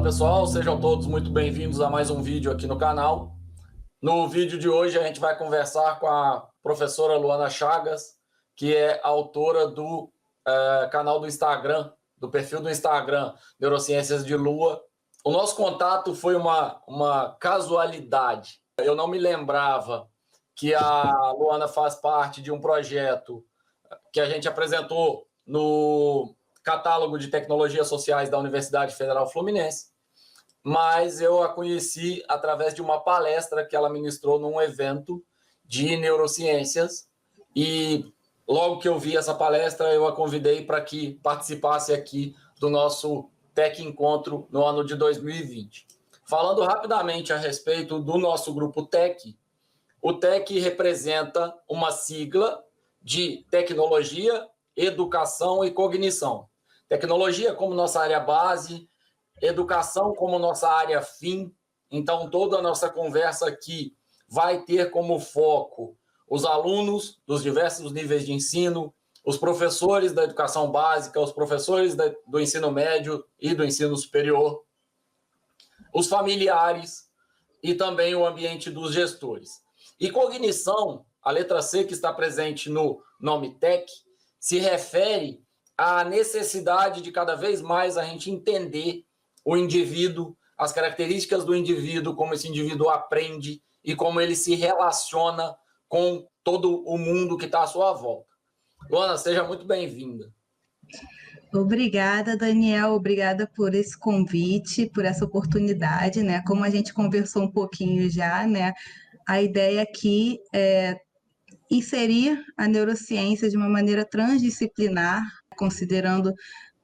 pessoal, sejam todos muito bem-vindos a mais um vídeo aqui no canal. No vídeo de hoje a gente vai conversar com a professora Luana Chagas, que é autora do canal do Instagram, do perfil do Instagram Neurociências de Lua. O nosso contato foi uma casualidade. Eu não me lembrava que a Luana faz parte de um projeto que a gente apresentou no catálogo de tecnologias sociais da Universidade Federal Fluminense, mas eu a conheci através de uma palestra que ela ministrou num evento de neurociências, e logo que eu vi essa palestra, eu a convidei para que participasse aqui do nosso Tech Encontro no ano de 2020. Falando rapidamente a respeito do nosso grupo Tech, o Tech representa uma sigla de tecnologia, educação e cognição. Tecnologia como nossa área base, educação como nossa área fim. Então, toda a nossa conversa aqui vai ter como foco os alunos dos diversos níveis de ensino, os professores da educação básica, os professores do ensino médio e do ensino superior, os familiares e também o ambiente dos gestores. E cognição, a letra C que está presente no nome Tech, se refere à necessidade de cada vez mais a gente entender o indivíduo, as características do indivíduo, como esse indivíduo aprende e como ele se relaciona com todo o mundo que está à sua volta. Luana, seja muito bem-vinda. Obrigada, Daniel, obrigada por esse convite, por essa oportunidade, né? Como a gente conversou um pouquinho já, né? A ideia aqui é inserir a neurociência de uma maneira transdisciplinar, considerando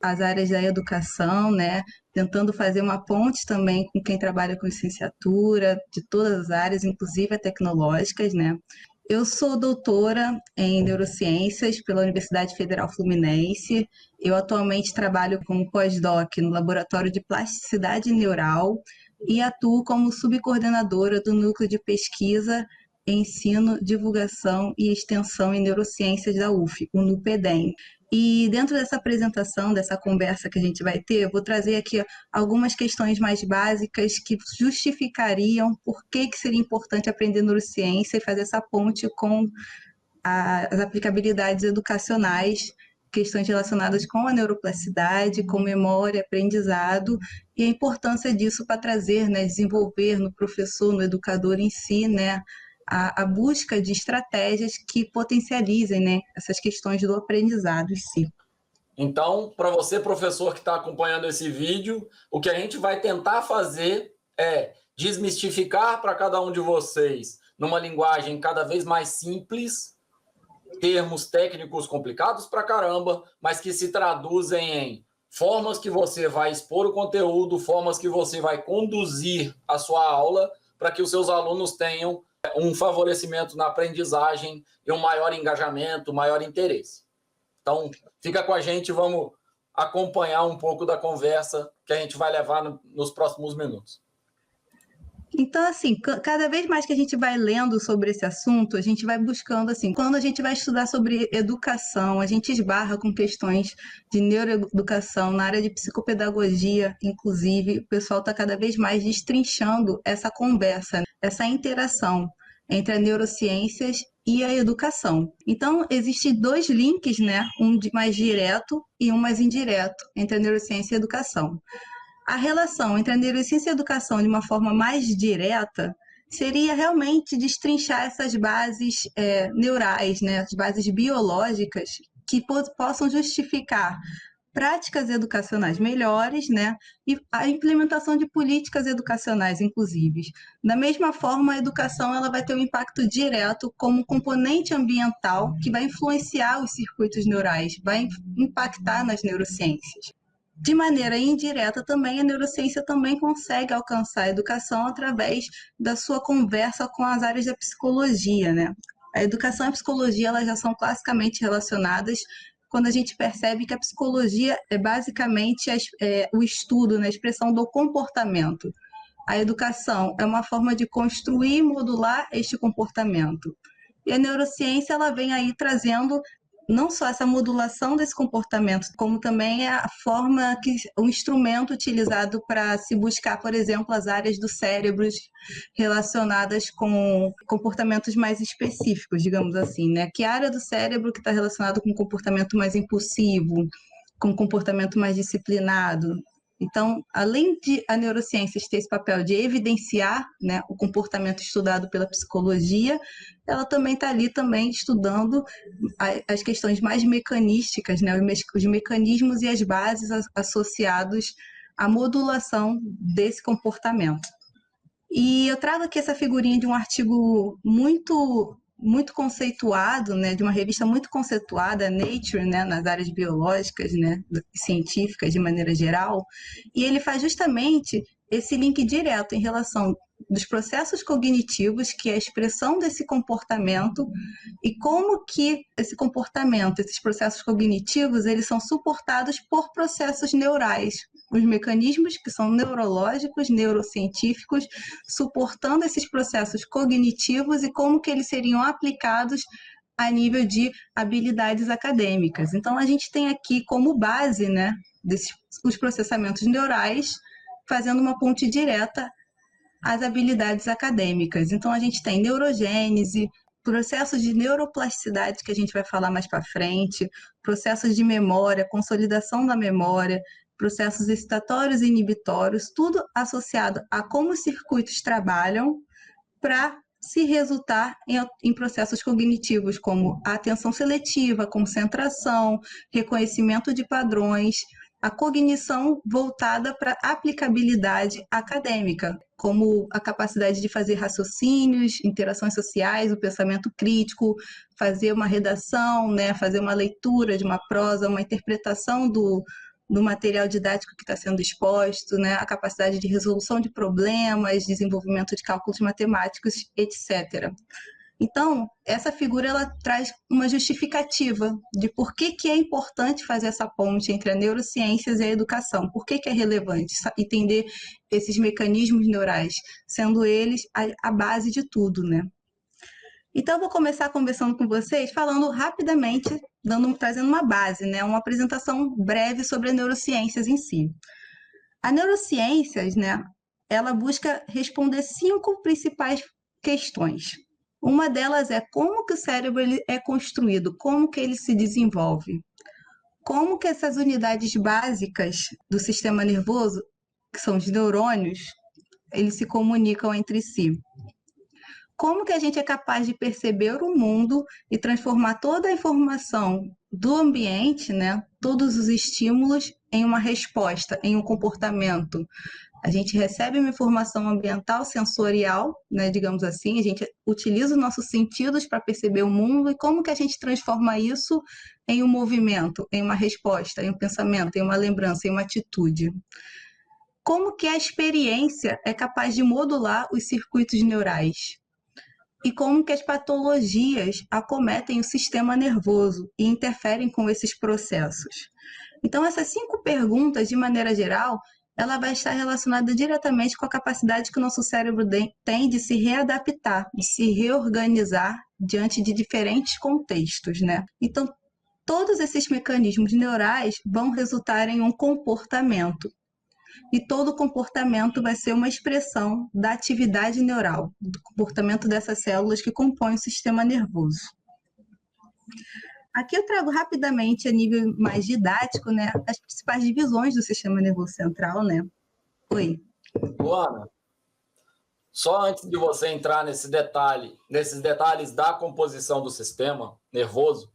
as áreas da educação, né? Tentando fazer uma ponte também com quem trabalha com licenciatura, de todas as áreas, inclusive as tecnológicas, né? Eu sou doutora em neurociências pela Universidade Federal Fluminense. Eu atualmente trabalho como pós-doc no Laboratório de Plasticidade Neural e atuo como subcoordenadora do Núcleo de Pesquisa, Ensino, Divulgação e Extensão em Neurociências da UF, o NUPEDEM. E dentro dessa apresentação, dessa conversa que a gente vai ter, eu vou trazer aqui algumas questões mais básicas que justificariam por que seria importante aprender neurociência e fazer essa ponte com as aplicabilidades educacionais, questões relacionadas com a neuroplasticidade, com memória, aprendizado, e a importância disso para trazer, né, desenvolver no professor, no educador em si, né, a busca de estratégias que potencializem, né, essas questões do aprendizado em si. Então, para você, professor que está acompanhando esse vídeo, o que a gente vai tentar fazer é desmistificar para cada um de vocês, numa linguagem cada vez mais simples, termos técnicos complicados para caramba, mas que se traduzem em formas que você vai expor o conteúdo, formas que você vai conduzir a sua aula para que os seus alunos tenham um favorecimento na aprendizagem e um maior engajamento, maior interesse. Então, fica com a gente, vamos acompanhar um pouco da conversa que a gente vai levar nos próximos minutos. Então, assim, cada vez mais que a gente vai lendo sobre esse assunto, a gente vai buscando, assim, quando a gente vai estudar sobre educação, a gente esbarra com questões de neuroeducação, na área de psicopedagogia, inclusive, o pessoal está cada vez mais destrinchando essa conversa, essa interação entre as neurociências e a educação. Então, existem dois links, né, um mais direto e um mais indireto entre a neurociência e a educação. A relação entre a neurociência e a educação de uma forma mais direta seria realmente destrinchar essas bases neurais, né, as bases biológicas que possam justificar práticas educacionais melhores, né, e a implementação de políticas educacionais, inclusive. Da mesma forma, a educação ela vai ter um impacto direto como componente ambiental que vai influenciar os circuitos neurais, vai impactar nas neurociências. De maneira indireta também, a neurociência também consegue alcançar a educação através da sua conversa com as áreas da psicologia, né? A educação e a psicologia elas já são classicamente relacionadas quando a gente percebe que a psicologia é basicamente o estudo, né, a expressão do comportamento. A educação é uma forma de construir e modular este comportamento. E a neurociência ela vem aí trazendo não só essa modulação desse comportamento, como também a forma que o instrumento utilizado para se buscar, por exemplo, as áreas do cérebro relacionadas com comportamentos mais específicos, digamos assim, né? Que área do cérebro que está relacionado com comportamento mais impulsivo, com comportamento mais disciplinado. Então, além de a neurociência ter esse papel de evidenciar, né, o comportamento estudado pela psicologia, ela também está ali também estudando as questões mais mecanísticas, né, os mecanismos e as bases associados à modulação desse comportamento. E eu trago aqui essa figurinha de um artigo muito conceituado, né, de uma revista muito conceituada, Nature, né, nas áreas biológicas, né, científicas de maneira geral, e ele faz justamente esse link direto em relação dos processos cognitivos, que é a expressão desse comportamento, e como que esse comportamento, esses processos cognitivos, eles são suportados por processos neurais, os mecanismos que são neurológicos, neurocientíficos, suportando esses processos cognitivos e como que eles seriam aplicados a nível de habilidades acadêmicas. Então, a gente tem aqui como base, né, os processamentos neurais, fazendo uma ponte direta às habilidades acadêmicas. Então, a gente tem neurogênese, processos de neuroplasticidade, que a gente vai falar mais para frente, processos de memória, consolidação da memória, processos excitatórios e inibitórios, tudo associado a como os circuitos trabalham para se resultar em processos cognitivos como a atenção seletiva, concentração, reconhecimento de padrões, a cognição voltada para aplicabilidade acadêmica, como a capacidade de fazer raciocínios, interações sociais, o pensamento crítico, fazer uma redação, né, fazer uma leitura de uma prosa, uma interpretação do material didático que está sendo exposto, né, a capacidade de resolução de problemas, desenvolvimento de cálculos matemáticos, etc. Então, essa figura ela traz uma justificativa de por que é importante fazer essa ponte entre a neurociências e a educação, por que é relevante entender esses mecanismos neurais, sendo eles a base de tudo, né? Então, eu vou começar conversando com vocês, falando rapidamente, trazendo uma base, né? Uma apresentação breve sobre as neurociências em si. A neurociências, né? Ela busca responder 5 principais questões. Uma delas é como que o cérebro ele é construído, como que ele se desenvolve, como que essas unidades básicas do sistema nervoso, que são os neurônios, eles se comunicam entre si. Como que a gente é capaz de perceber o mundo e transformar toda a informação do ambiente, né, todos os estímulos, em uma resposta, em um comportamento. A gente recebe uma informação ambiental, sensorial, né, digamos assim, a gente utiliza os nossos sentidos para perceber o mundo e como que a gente transforma isso em um movimento, em uma resposta, em um pensamento, em uma lembrança, em uma atitude. Como que a experiência é capaz de modular os circuitos neurais? E como que as patologias acometem o sistema nervoso e interferem com esses processos. Então, essas 5 perguntas, de maneira geral, ela vai estar relacionada diretamente com a capacidade que o nosso cérebro tem de se readaptar, de se reorganizar diante de diferentes contextos, né? Então, todos esses mecanismos neurais vão resultar em um comportamento. E todo comportamento vai ser uma expressão da atividade neural, do comportamento dessas células que compõem o sistema nervoso. Aqui eu trago rapidamente, a nível mais didático, né, as principais divisões do sistema nervoso central, né? Oi. Luana, só antes de você entrar nesses detalhes da composição do sistema nervoso,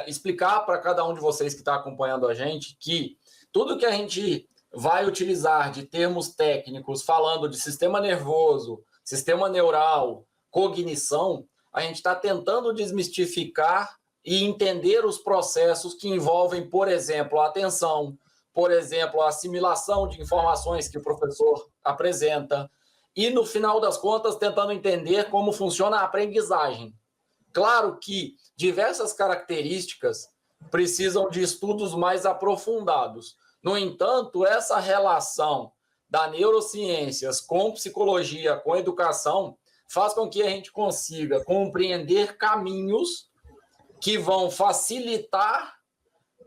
explicar para cada um de vocês que está acompanhando a gente que tudo que a gente vai utilizar de termos técnicos falando de sistema nervoso, sistema neural, cognição, a gente está tentando desmistificar e entender os processos que envolvem, por exemplo, a atenção, por exemplo, a assimilação de informações que o professor apresenta, e, no final das contas, tentando entender como funciona a aprendizagem. Claro que diversas características precisam de estudos mais aprofundados. No entanto, essa relação da neurociências com psicologia, com educação, faz com que a gente consiga compreender caminhos que vão facilitar,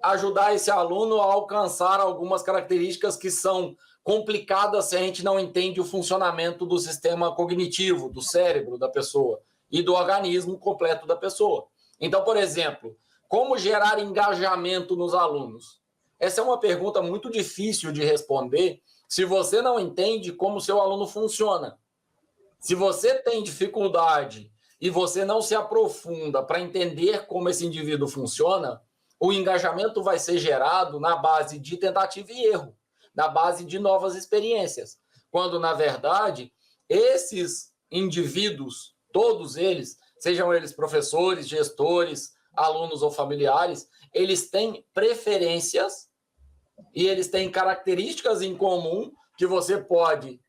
ajudar esse aluno a alcançar algumas características que são complicadas se a gente não entende o funcionamento do sistema cognitivo, do cérebro da pessoa e do organismo completo da pessoa. Então, por exemplo, como gerar engajamento nos alunos? Essa é uma pergunta muito difícil de responder se você não entende como o seu aluno funciona. Se você tem dificuldade e você não se aprofunda para entender como esse indivíduo funciona, o engajamento vai ser gerado na base de tentativa e erro, na base de novas experiências. Quando, na verdade, esses indivíduos, todos eles, sejam eles professores, gestores, alunos ou familiares, eles têm preferências e eles têm características em comum que você pode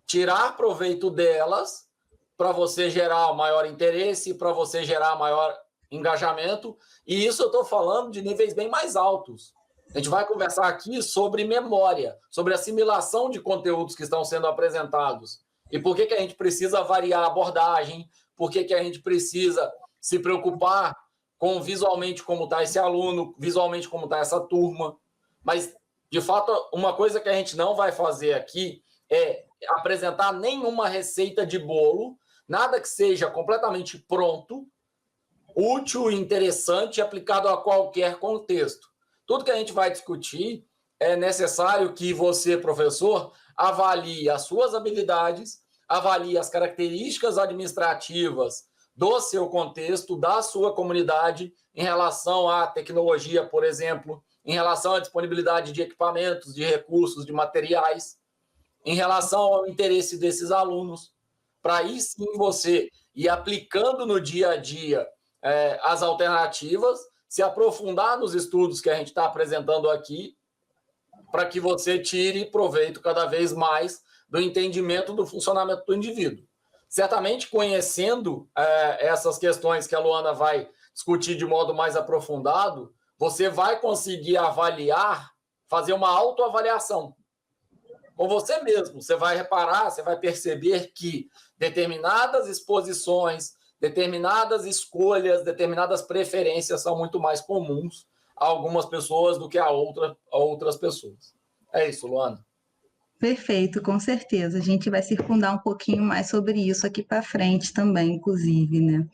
tirar proveito delas para você gerar maior interesse, para você gerar maior engajamento. E isso eu estou falando de níveis bem mais altos. A gente vai conversar aqui sobre memória, sobre assimilação de conteúdos que estão sendo apresentados. E por que a gente precisa variar a abordagem, por que a gente precisa se preocupar com visualmente como está esse aluno, visualmente como está essa turma. Mas, de fato, uma coisa que a gente não vai fazer aqui é apresentar nenhuma receita de bolo, nada que seja completamente pronto, útil e interessante aplicado a qualquer contexto. Tudo que a gente vai discutir é necessário que você, professor, avalie as suas habilidades, avalie as características administrativas do seu contexto, da sua comunidade, em relação à tecnologia, por exemplo, em relação à disponibilidade de equipamentos, de recursos, de materiais, em relação ao interesse desses alunos, para aí sim você ir aplicando no dia a dia as alternativas, se aprofundar nos estudos que a gente está apresentando aqui, para que você tire proveito cada vez mais do entendimento do funcionamento do indivíduo. Certamente, conhecendo essas questões que a Luana vai discutir de modo mais aprofundado, você vai conseguir avaliar, fazer uma autoavaliação com você mesmo. Você vai reparar, você vai perceber que determinadas exposições, determinadas escolhas, determinadas preferências são muito mais comuns a algumas pessoas do que a outras pessoas. É isso, Luana. Perfeito, com certeza. A gente vai circundar um pouquinho mais sobre isso aqui para frente também, inclusive, né?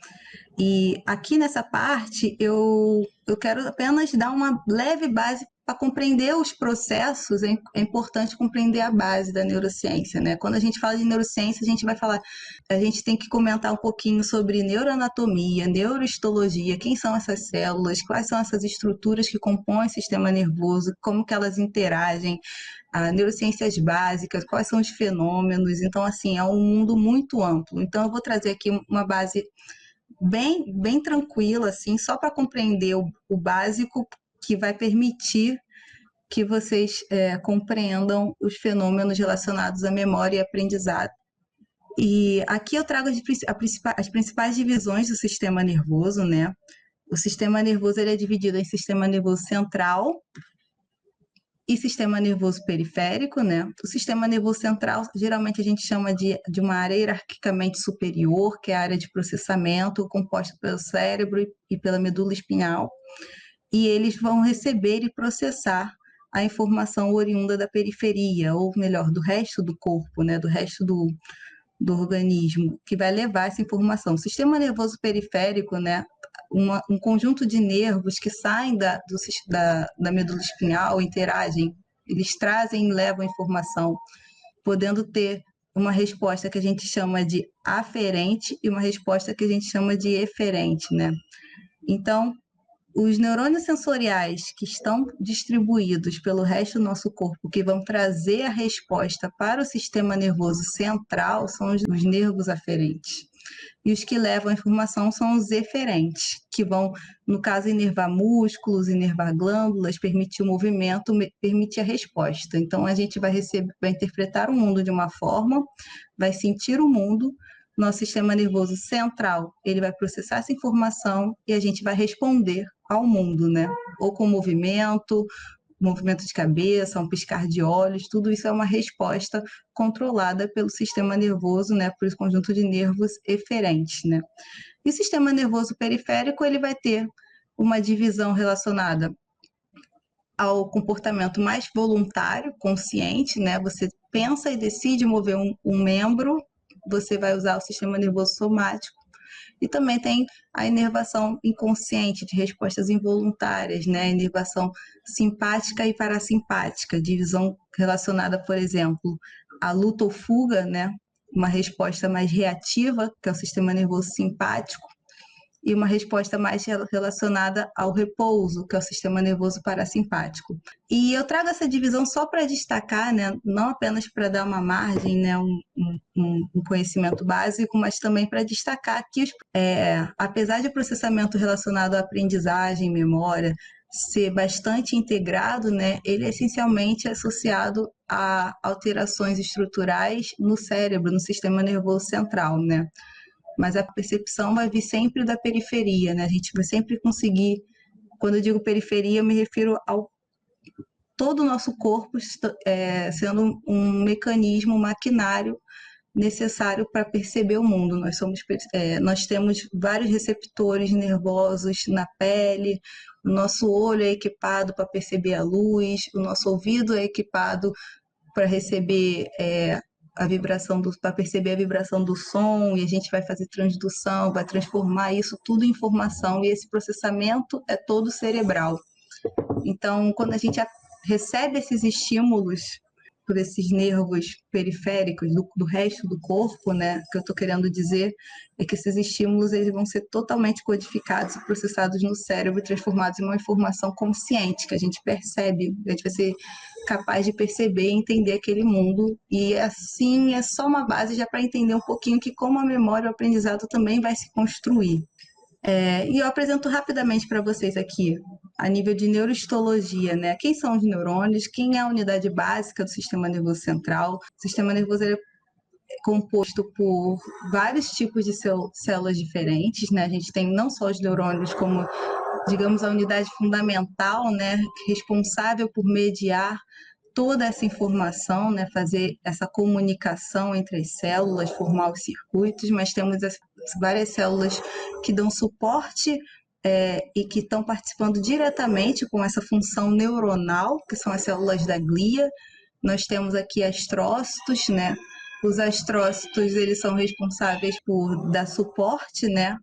E aqui nessa parte eu quero apenas dar uma leve base para compreender os processos. É importante compreender a base da neurociência, né? Quando a gente fala de neurociência, a gente tem que comentar um pouquinho sobre neuroanatomia, neurohistologia, quem são essas células, quais são essas estruturas que compõem o sistema nervoso, como que elas interagem, neurociências básicas, quais são os fenômenos. Então, assim, é um mundo muito amplo. Então, eu vou trazer aqui uma base bem tranquila, assim, só para compreender o básico que vai permitir que vocês compreendam os fenômenos relacionados à memória e aprendizado. E aqui eu trago as principais divisões do sistema nervoso, né? O sistema nervoso ele é dividido em sistema nervoso central e sistema nervoso periférico, né? O sistema nervoso central, geralmente a gente chama de uma área hierarquicamente superior, que é a área de processamento, composta pelo cérebro e pela medula espinhal, e eles vão receber e processar a informação oriunda da periferia, ou melhor, do resto do corpo, né? Do resto do organismo, que vai levar essa informação. O sistema nervoso periférico, né? Um conjunto de nervos que saem da medula espinhal, interagem, eles trazem e levam informação, podendo ter uma resposta que a gente chama de aferente e uma resposta que a gente chama de eferente, né? Então, os neurônios sensoriais que estão distribuídos pelo resto do nosso corpo, que vão trazer a resposta para o sistema nervoso central, são os nervos aferentes. E os que levam a informação são os eferentes, que vão, no caso, inervar músculos, inervar glândulas, permitir o movimento, permitir a resposta. Então, a gente vai interpretar o mundo de uma forma, vai sentir o mundo. Nosso sistema nervoso central, ele vai processar essa informação e a gente vai responder ao mundo, né? Ou com movimento de cabeça, um piscar de olhos, tudo isso é uma resposta controlada pelo sistema nervoso, né? Por esse conjunto de nervos eferentes, né? E o sistema nervoso periférico, ele vai ter uma divisão relacionada ao comportamento mais voluntário, consciente, né? Você pensa e decide mover um membro, você vai usar o sistema nervoso somático. E também tem a inervação inconsciente, de respostas involuntárias, né? A inervação simpática e parasimpática, divisão relacionada, por exemplo, à luta ou fuga, né? Uma resposta mais reativa, que é o sistema nervoso simpático, e uma resposta mais relacionada ao repouso, que é o sistema nervoso parasimpático. E eu trago essa divisão só para destacar, né, não apenas para dar uma margem, né, um conhecimento básico, mas também para destacar que, apesar de o processamento relacionado à aprendizagem, memória, ser bastante integrado, né, ele é essencialmente associado a alterações estruturais no cérebro, no sistema nervoso central, né? Mas a percepção vai vir sempre da periferia, né? A gente vai sempre conseguir, quando eu digo periferia, eu me refiro ao todo o nosso corpo sendo um mecanismo, um maquinário necessário para perceber o mundo. Nós temos vários receptores nervosos na pele, o nosso olho é equipado para perceber a luz, o nosso ouvido é equipado para receber para perceber a vibração do som, e a gente vai fazer transdução, vai transformar isso tudo em informação, e esse processamento é todo cerebral. Então, quando a gente recebe esses estímulos por esses nervos periféricos do resto do corpo, né, o que eu estou querendo dizer é que esses estímulos eles vão ser totalmente codificados e processados no cérebro e transformados em uma informação consciente, que a gente percebe, a gente vai ser capaz de perceber e entender aquele mundo, e assim é só uma base já para entender um pouquinho que como a memória e o aprendizado também vai se construir. E eu apresento rapidamente para vocês aqui, a nível de neurohistologia, né? Quem são os neurônios, quem é a unidade básica do sistema nervoso central. O sistema nervoso é composto por vários tipos de células diferentes, né? A gente tem não só os neurônios como, digamos, a unidade fundamental, né? Responsável por mediar toda essa informação, né, fazer essa comunicação entre as células, formar os circuitos, mas temos várias células que dão suporte e que estão participando diretamente com essa função neuronal, que são as células da glia. Nós temos aqui astrócitos, né? Os astrócitos, eles são responsáveis por dar suporte, né,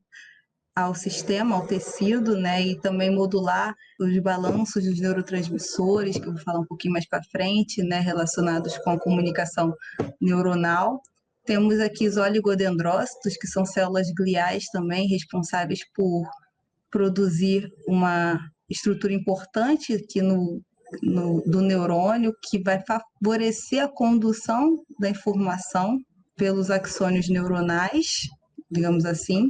ao sistema, ao tecido, né, e também modular os balanços dos neurotransmissores, que eu vou falar um pouquinho mais para frente, né, relacionados com a comunicação neuronal. Temos aqui os oligodendrócitos, que são células gliais também, responsáveis por produzir uma estrutura importante aqui do neurônio, que vai favorecer a condução da informação pelos axônios neuronais, digamos assim.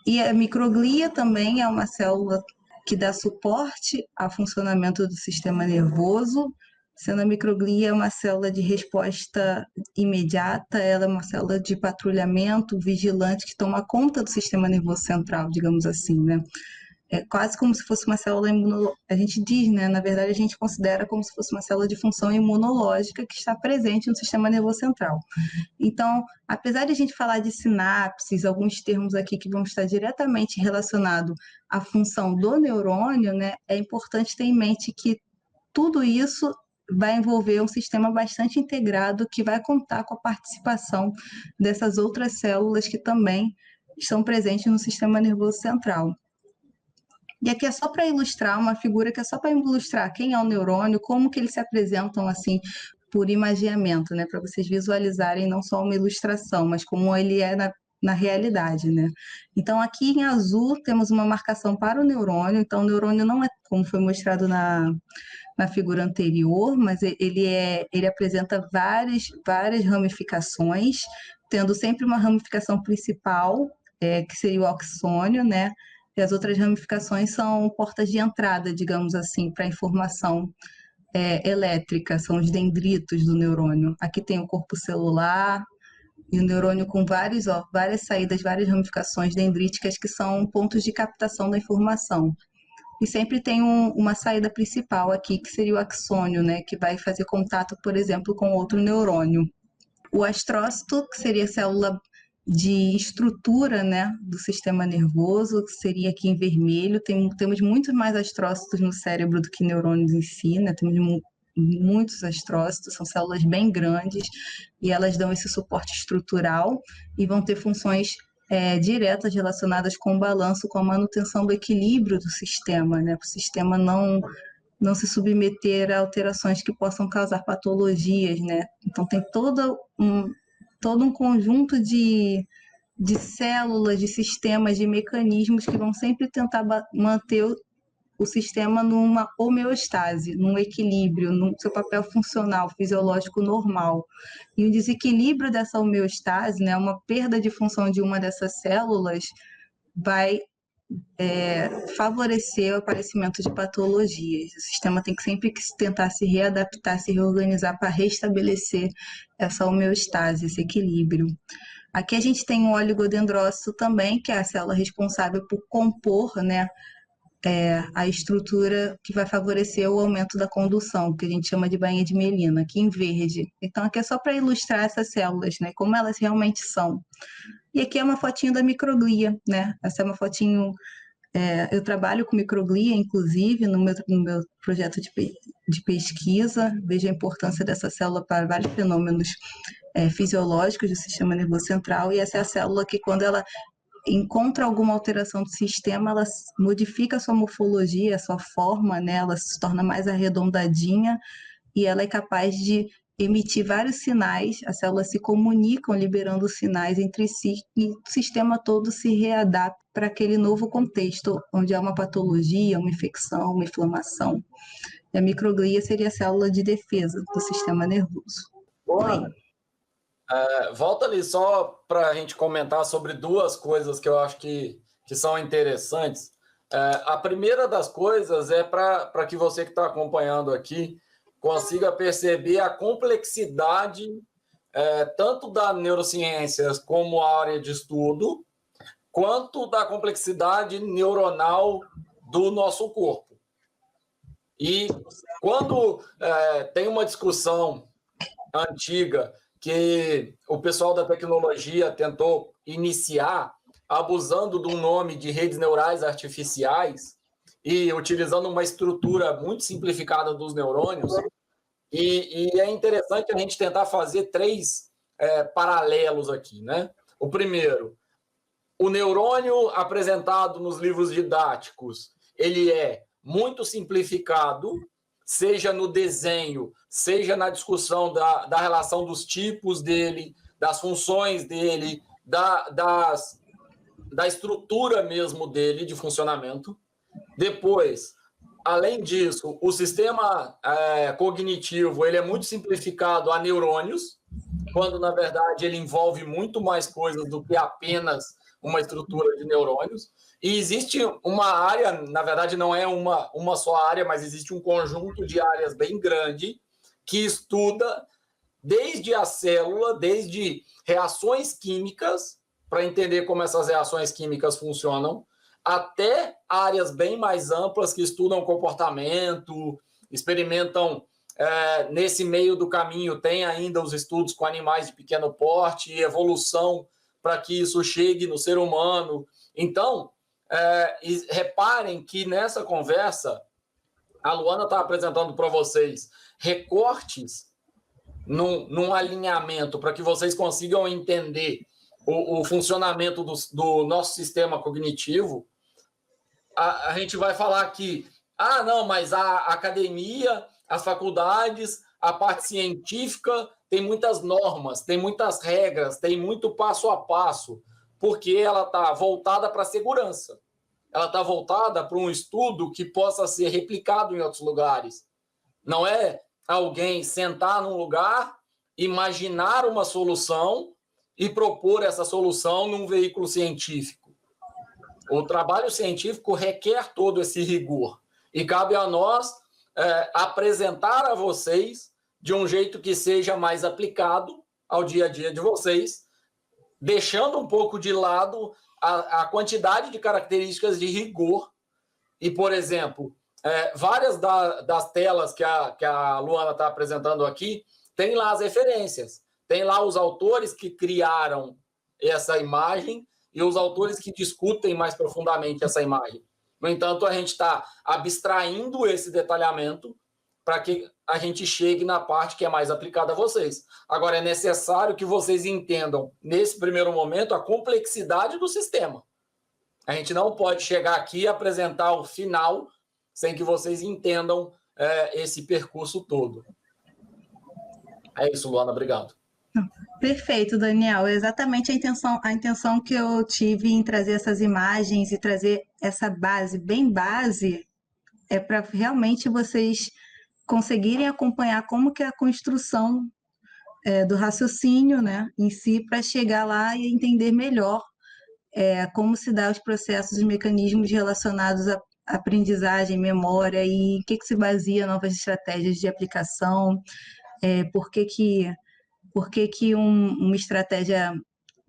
E a microglia também é uma célula que dá suporte ao funcionamento do sistema nervoso, sendo a microglia uma célula de resposta imediata, ela é uma célula de patrulhamento, vigilante, que toma conta do sistema nervoso central, digamos assim, né? É quase como se fosse uma célula imunológica. A gente diz, né? Na verdade, a gente considera como se fosse uma célula de função imunológica que está presente no sistema nervoso central. Então, apesar de a gente falar de sinapses, alguns termos aqui que vão estar diretamente relacionados à função do neurônio, né? É importante ter em mente que tudo isso vai envolver um sistema bastante integrado que vai contar com a participação dessas outras células que também estão presentes no sistema nervoso central. E aqui é só para ilustrar uma figura que é só para ilustrar quem é o neurônio, como que eles se apresentam assim por imagiamento, né? Para vocês visualizarem não só uma ilustração, mas como ele é na realidade, né? Então aqui em azul temos uma marcação para o neurônio, então o neurônio não é como foi mostrado na figura anterior, mas ele apresenta várias ramificações, tendo sempre uma ramificação principal, que seria o axônio, né? E as outras ramificações são portas de entrada, digamos assim, para a informação elétrica, são os dendritos do neurônio. Aqui tem o corpo celular e o neurônio com várias saídas, várias ramificações dendríticas que são pontos de captação da informação. E sempre tem uma saída principal aqui, que seria o axônio, né, que vai fazer contato, por exemplo, com outro neurônio. O astrócito, que seria a célula de estrutura, né, do sistema nervoso, que seria aqui em vermelho. Temos muito mais astrócitos no cérebro do que neurônios em si, né? Temos muitos astrócitos, são células bem grandes e elas dão esse suporte estrutural e vão ter funções diretas relacionadas com o balanço, com a manutenção do equilíbrio do sistema, né? Para o sistema não se submeter a alterações que possam causar patologias, né? Então tem todo um conjunto de células, de sistemas, de mecanismos que vão sempre tentar manter o sistema numa homeostase, num equilíbrio, no seu papel funcional, fisiológico normal. E o desequilíbrio dessa homeostase, né, uma perda de função de uma dessas células, vai favorecer o aparecimento de patologias. O sistema tem que sempre tentar se readaptar, se reorganizar para restabelecer essa homeostase, esse equilíbrio. Aqui a gente tem o oligodendrócito também, que é a célula responsável por compor, né, a estrutura que vai favorecer o aumento da condução, que a gente chama de bainha de mielina, aqui em verde. Então, aqui é só para ilustrar essas células, né, como elas realmente são. E aqui é uma fotinho da microglia, né? Essa é uma fotinho... eu trabalho com microglia, inclusive, no meu projeto de pesquisa. Vejo a importância dessa célula para vários fenômenos fisiológicos do sistema nervoso central. E essa é a célula que, quando ela encontra alguma alteração do sistema, ela modifica a sua morfologia, a sua forma, né? Ela se torna mais arredondadinha e ela é capaz de emitir vários sinais, as células se comunicam liberando sinais entre si e o sistema todo se readapta para aquele novo contexto, onde há uma patologia, uma infecção, uma inflamação. E a microglia seria a célula de defesa do sistema nervoso. Oi. Volta ali só para a gente comentar sobre duas coisas que eu acho que são interessantes. A primeira das coisas é para que você que está acompanhando aqui consiga perceber a complexidade tanto da neurociências como área de estudo, quanto da complexidade neuronal do nosso corpo. E quando tem uma discussão antiga que o pessoal da tecnologia tentou iniciar abusando de um nome de redes neurais artificiais e utilizando uma estrutura muito simplificada dos neurônios. E é interessante a gente tentar fazer três paralelos aqui, né? O primeiro, o neurônio apresentado nos livros didáticos, ele é muito simplificado, seja no desenho, seja na discussão da relação dos tipos dele, das funções dele, da estrutura mesmo dele de funcionamento. Depois, além disso, o sistema cognitivo ele é muito simplificado a neurônios, quando, na verdade, ele envolve muito mais coisas do que apenas uma estrutura de neurônios. E existe uma área, na verdade, não é uma só área, mas existe um conjunto de áreas bem grande que estuda desde a célula, desde reações químicas, para entender como essas reações químicas funcionam, até áreas bem mais amplas que estudam comportamento, experimentam nesse meio do caminho, tem ainda os estudos com animais de pequeno porte e evolução para que isso chegue no ser humano. Então, reparem que nessa conversa, a Luana está apresentando para vocês recortes num alinhamento para que vocês consigam entender o funcionamento do nosso sistema cognitivo. A gente vai falar que, não, mas a academia, as faculdades, a parte científica tem muitas normas, tem muitas regras, tem muito passo a passo, porque ela está voltada para a segurança. Ela está voltada para um estudo que possa ser replicado em outros lugares. Não é alguém sentar num lugar, imaginar uma solução e propor essa solução num veículo científico. O trabalho científico requer todo esse rigor. E cabe a nós apresentar a vocês de um jeito que seja mais aplicado ao dia a dia de vocês, deixando um pouco de lado a quantidade de características de rigor. E, por exemplo, várias das telas que a Luana está apresentando aqui, tem lá as referências, tem lá os autores que criaram essa imagem e os autores que discutem mais profundamente essa imagem. No entanto, a gente está abstraindo esse detalhamento para que a gente chegue na parte que é mais aplicada a vocês. Agora, é necessário que vocês entendam, nesse primeiro momento, a complexidade do sistema. A gente não pode chegar aqui e apresentar o final sem que vocês entendam esse percurso todo. É isso, Luana, obrigado. Perfeito, Daniel. É exatamente a intenção que eu tive em trazer essas imagens e trazer essa base, bem base, é para realmente vocês conseguirem acompanhar como que é a construção do raciocínio, né, em si, para chegar lá e entender melhor como se dá os processos e mecanismos relacionados à aprendizagem, memória e em que se baseia novas estratégias de aplicação, por que uma estratégia,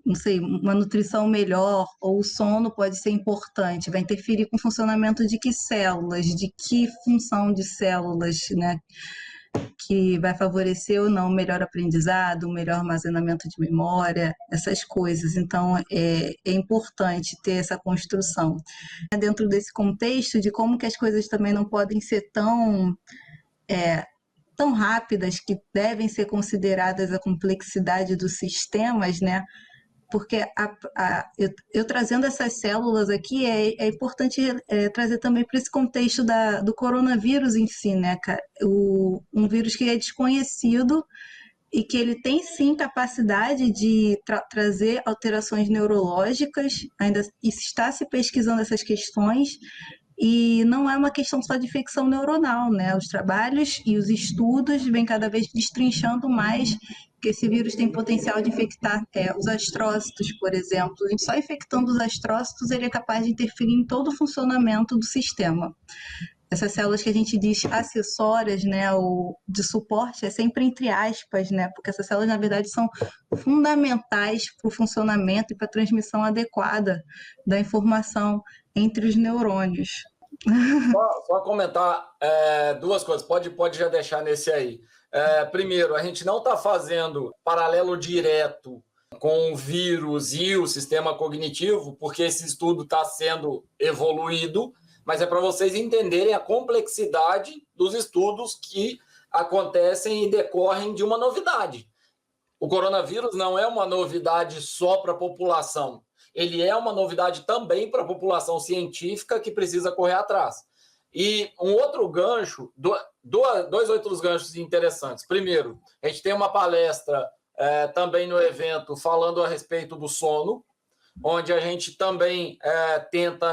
não sei, uma nutrição melhor ou o sono pode ser importante, vai interferir com o funcionamento de que células, de que função de células, né, que vai favorecer ou não o melhor aprendizado, o melhor armazenamento de memória, essas coisas. Então, é importante ter essa construção. Dentro desse contexto de como que as coisas também não podem ser tão rápidas, que devem ser consideradas a complexidade dos sistemas, né? Porque eu trazendo essas células aqui, é importante trazer também para esse contexto do coronavírus em si, né, cara? Um vírus que é desconhecido e que ele tem, sim, capacidade de trazer alterações neurológicas, ainda está se pesquisando essas questões, e não é uma questão só de infecção neuronal, né? Os trabalhos e os estudos vêm cada vez destrinchando mais que esse vírus tem potencial de infectar os astrócitos, por exemplo. E só infectando os astrócitos, ele é capaz de interferir em todo o funcionamento do sistema. Essas células que a gente diz acessórias, né, ou de suporte, é sempre entre aspas, né? Porque essas células, na verdade, são fundamentais para o funcionamento e para a transmissão adequada da informação entre os neurônios. Só comentar duas coisas, pode já deixar nesse aí. Primeiro, a gente não está fazendo paralelo direto com o vírus e o sistema cognitivo, porque esse estudo está sendo evoluído, mas é para vocês entenderem a complexidade dos estudos que acontecem e decorrem de uma novidade. O coronavírus não é uma novidade só para a população, ele é uma novidade também para a população científica que precisa correr atrás. E um outro gancho, dois outros ganchos interessantes. Primeiro, a gente tem uma palestra também no evento falando a respeito do sono, onde a gente também tenta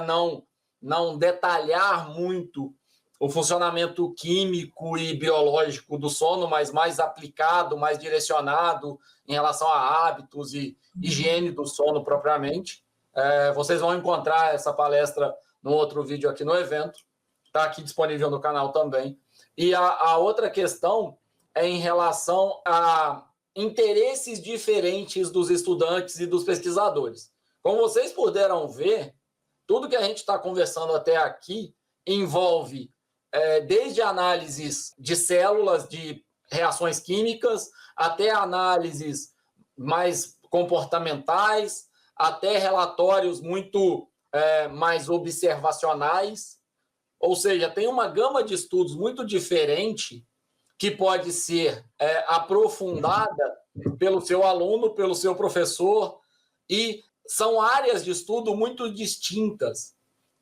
não detalhar muito o funcionamento químico e biológico do sono, mas mais aplicado, mais direcionado em relação a hábitos e higiene do sono propriamente. Vocês vão encontrar essa palestra no outro vídeo aqui no evento, está aqui disponível no canal também. E a outra questão é em relação a interesses diferentes dos estudantes e dos pesquisadores. Como vocês puderam ver, tudo que a gente está conversando até aqui envolve desde análises de células, de reações químicas, até análises mais comportamentais, até relatórios muito mais observacionais. Ou seja, tem uma gama de estudos muito diferente que pode ser aprofundada pelo seu aluno, pelo seu professor, e são áreas de estudo muito distintas.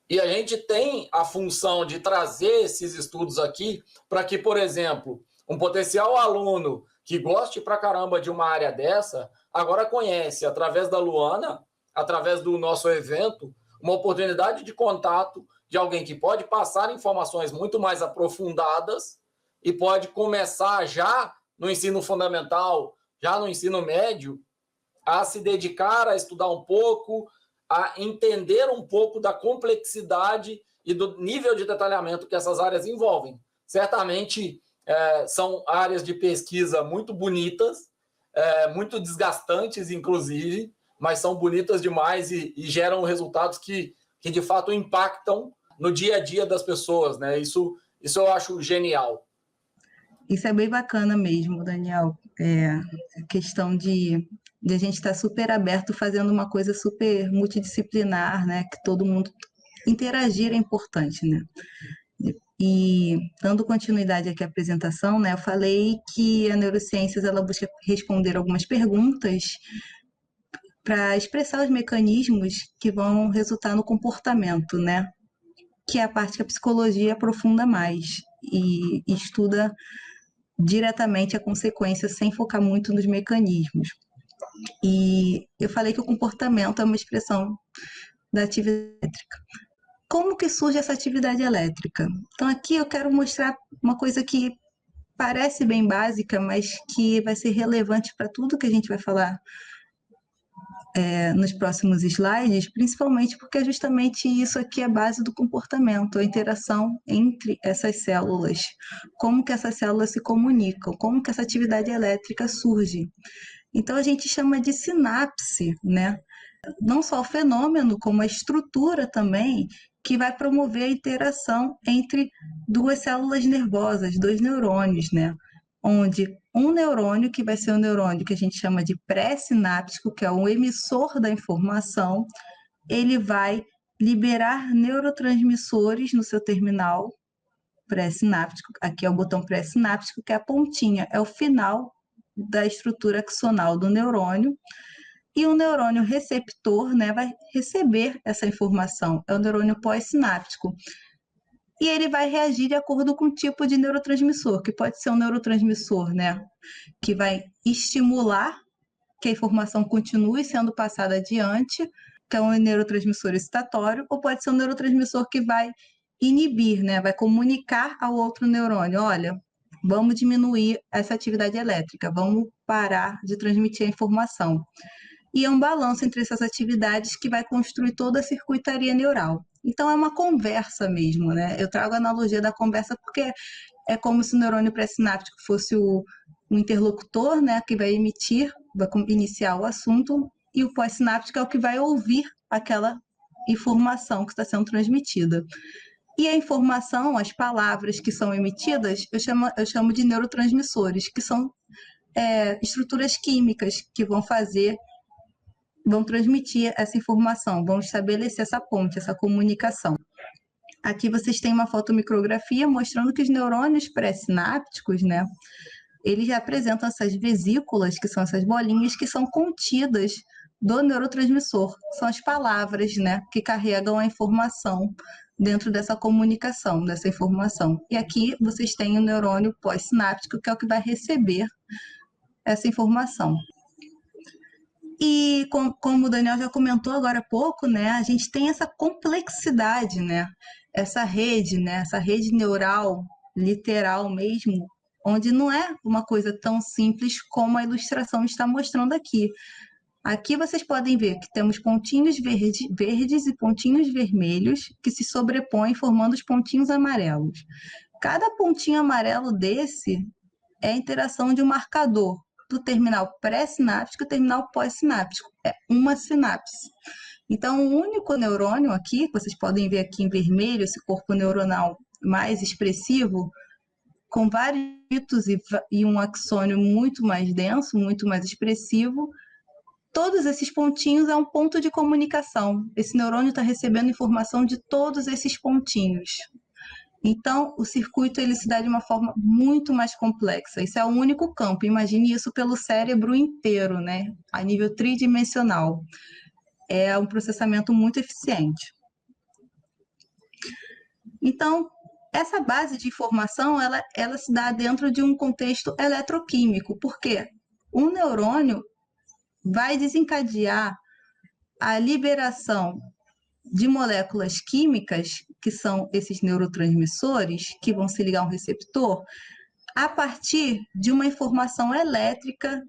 E a gente tem a função de trazer esses estudos aqui para que, por exemplo, um potencial aluno que goste pra caramba de uma área dessa, agora conhece, através da Luana, através do nosso evento, uma oportunidade de contato de alguém que pode passar informações muito mais aprofundadas e pode começar já no ensino fundamental, já no ensino médio, a se dedicar a estudar um pouco, a entender um pouco da complexidade e do nível de detalhamento que essas áreas envolvem. Certamente são áreas de pesquisa muito bonitas, muito desgastantes, inclusive, mas são bonitas demais e geram resultados que de fato impactam no dia a dia das pessoas, né? Isso eu acho genial. Isso é bem bacana mesmo, Daniel. A questão de a gente estar super aberto fazendo uma coisa super multidisciplinar, né? Que todo mundo interagir é importante, né? E dando continuidade aqui à apresentação, né? Eu falei que a neurociências ela busca responder algumas perguntas para expressar os mecanismos que vão resultar no comportamento, né? Que é a parte que a psicologia aprofunda mais e estuda diretamente a consequência sem focar muito nos mecanismos. E eu falei que o comportamento é uma expressão da atividade elétrica. Como que surge essa atividade elétrica? Então aqui eu quero mostrar uma coisa que parece bem básica, mas que vai ser relevante para tudo que a gente vai falar nos próximos slides, principalmente porque justamente isso aqui é a base do comportamento, a interação entre essas células, como que essas células se comunicam, como que essa atividade elétrica surge. Então a gente chama de sinapse, né? Não só o fenômeno, como a estrutura também, que vai promover a interação entre duas células nervosas, dois neurônios, né? Onde um neurônio, que vai ser o neurônio que a gente chama de pré-sináptico, que é o emissor da informação, ele vai liberar neurotransmissores no seu terminal pré-sináptico. Aqui é o botão pré-sináptico, que é a pontinha, é o final da estrutura axonal do neurônio. E o neurônio receptor, né, vai receber essa informação, é o neurônio pós-sináptico. E ele vai reagir de acordo com o tipo de neurotransmissor, que pode ser um neurotransmissor, né, que vai estimular que a informação continue sendo passada adiante, que é um neurotransmissor excitatório, ou pode ser um neurotransmissor que vai inibir, né, vai comunicar ao outro neurônio, olha, vamos diminuir essa atividade elétrica, vamos parar de transmitir a informação. E é um balanço entre essas atividades que vai construir toda a circuitaria neural. Então, é uma conversa mesmo, né? Eu trago a analogia da conversa porque é como se o neurônio pré-sináptico fosse o interlocutor, né, que vai emitir, vai iniciar o assunto, e o pós-sináptico é o que vai ouvir aquela informação que está sendo transmitida. E a informação, as palavras que são emitidas, eu chamo de neurotransmissores, que são estruturas químicas que vão transmitir essa informação, vão estabelecer essa ponte, essa comunicação. Aqui vocês têm uma fotomicrografia mostrando que os neurônios pré-sinápticos, né, eles apresentam essas vesículas, que são essas bolinhas que são contidas do neurotransmissor. São as palavras, né, que carregam a informação dentro dessa comunicação, dessa informação. E aqui vocês têm o neurônio pós-sináptico, que é o que vai receber essa informação. E como o Daniel já comentou agora há pouco, né, a gente tem essa complexidade, né, essa rede neural, literal mesmo, onde não é uma coisa tão simples como a ilustração está mostrando aqui. Aqui vocês podem ver que temos pontinhos verdes e pontinhos vermelhos que se sobrepõem formando os pontinhos amarelos. Cada pontinho amarelo desse é a interação de um marcador do terminal pré-sináptico e terminal pós-sináptico. É uma sinapse. Então, o único neurônio aqui, que vocês podem ver aqui em vermelho, esse corpo neuronal mais expressivo, com vários bitos e um axônio muito mais denso, muito mais expressivo, todos esses pontinhos é um ponto de comunicação. Esse neurônio está recebendo informação de todos esses pontinhos. Então, o circuito ele se dá de uma forma muito mais complexa. Isso é o único campo. Imagine isso pelo cérebro inteiro, né? A nível tridimensional. É um processamento muito eficiente. Então, essa base de informação, ela se dá dentro de um contexto eletroquímico, porque um neurônio vai desencadear a liberação de moléculas químicas, que são esses neurotransmissores, que vão se ligar a um receptor, a partir de uma informação elétrica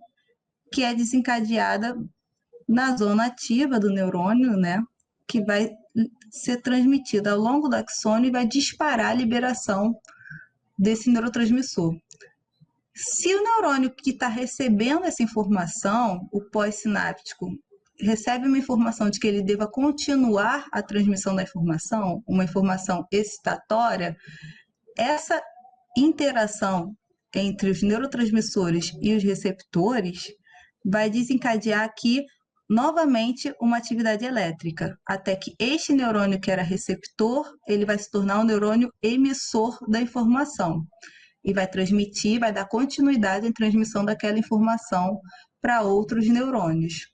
que é desencadeada na zona ativa do neurônio, né? Que vai ser transmitida ao longo do axônio e vai disparar a liberação desse neurotransmissor. Se o neurônio que está recebendo essa informação, o pós-sináptico, recebe uma informação de que ele deva continuar a transmissão da informação, uma informação excitatória, essa interação entre os neurotransmissores e os receptores vai desencadear aqui novamente uma atividade elétrica, até que este neurônio que era receptor, ele vai se tornar um neurônio emissor da informação e vai transmitir, vai dar continuidade em transmissão daquela informação para outros neurônios.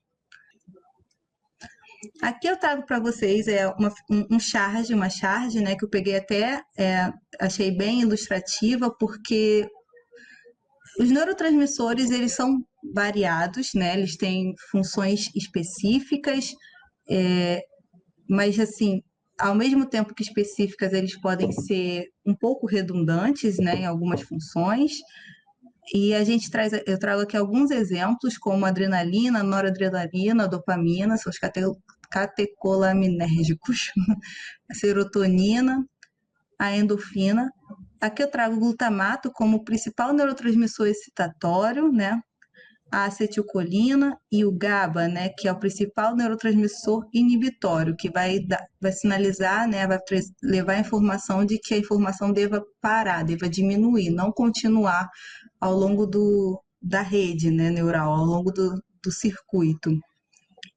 Aqui eu trago para vocês uma charge, né, que eu peguei até, achei bem ilustrativa, porque os neurotransmissores, eles são variados, né, eles têm funções específicas, mas, assim, ao mesmo tempo que específicas, eles podem ser um pouco redundantes, né, em algumas funções. E eu trago aqui alguns exemplos, como adrenalina, noradrenalina, dopamina, são os catecolaminérgicos, a serotonina, a endorfina. Aqui eu trago o glutamato como principal neurotransmissor excitatório, né? A acetilcolina e o GABA, né, que é o principal neurotransmissor inibitório, que vai sinalizar, né, vai levar a informação de que a informação deva parar, deva diminuir, não continuar ao longo da rede, né, neural, ao longo do circuito.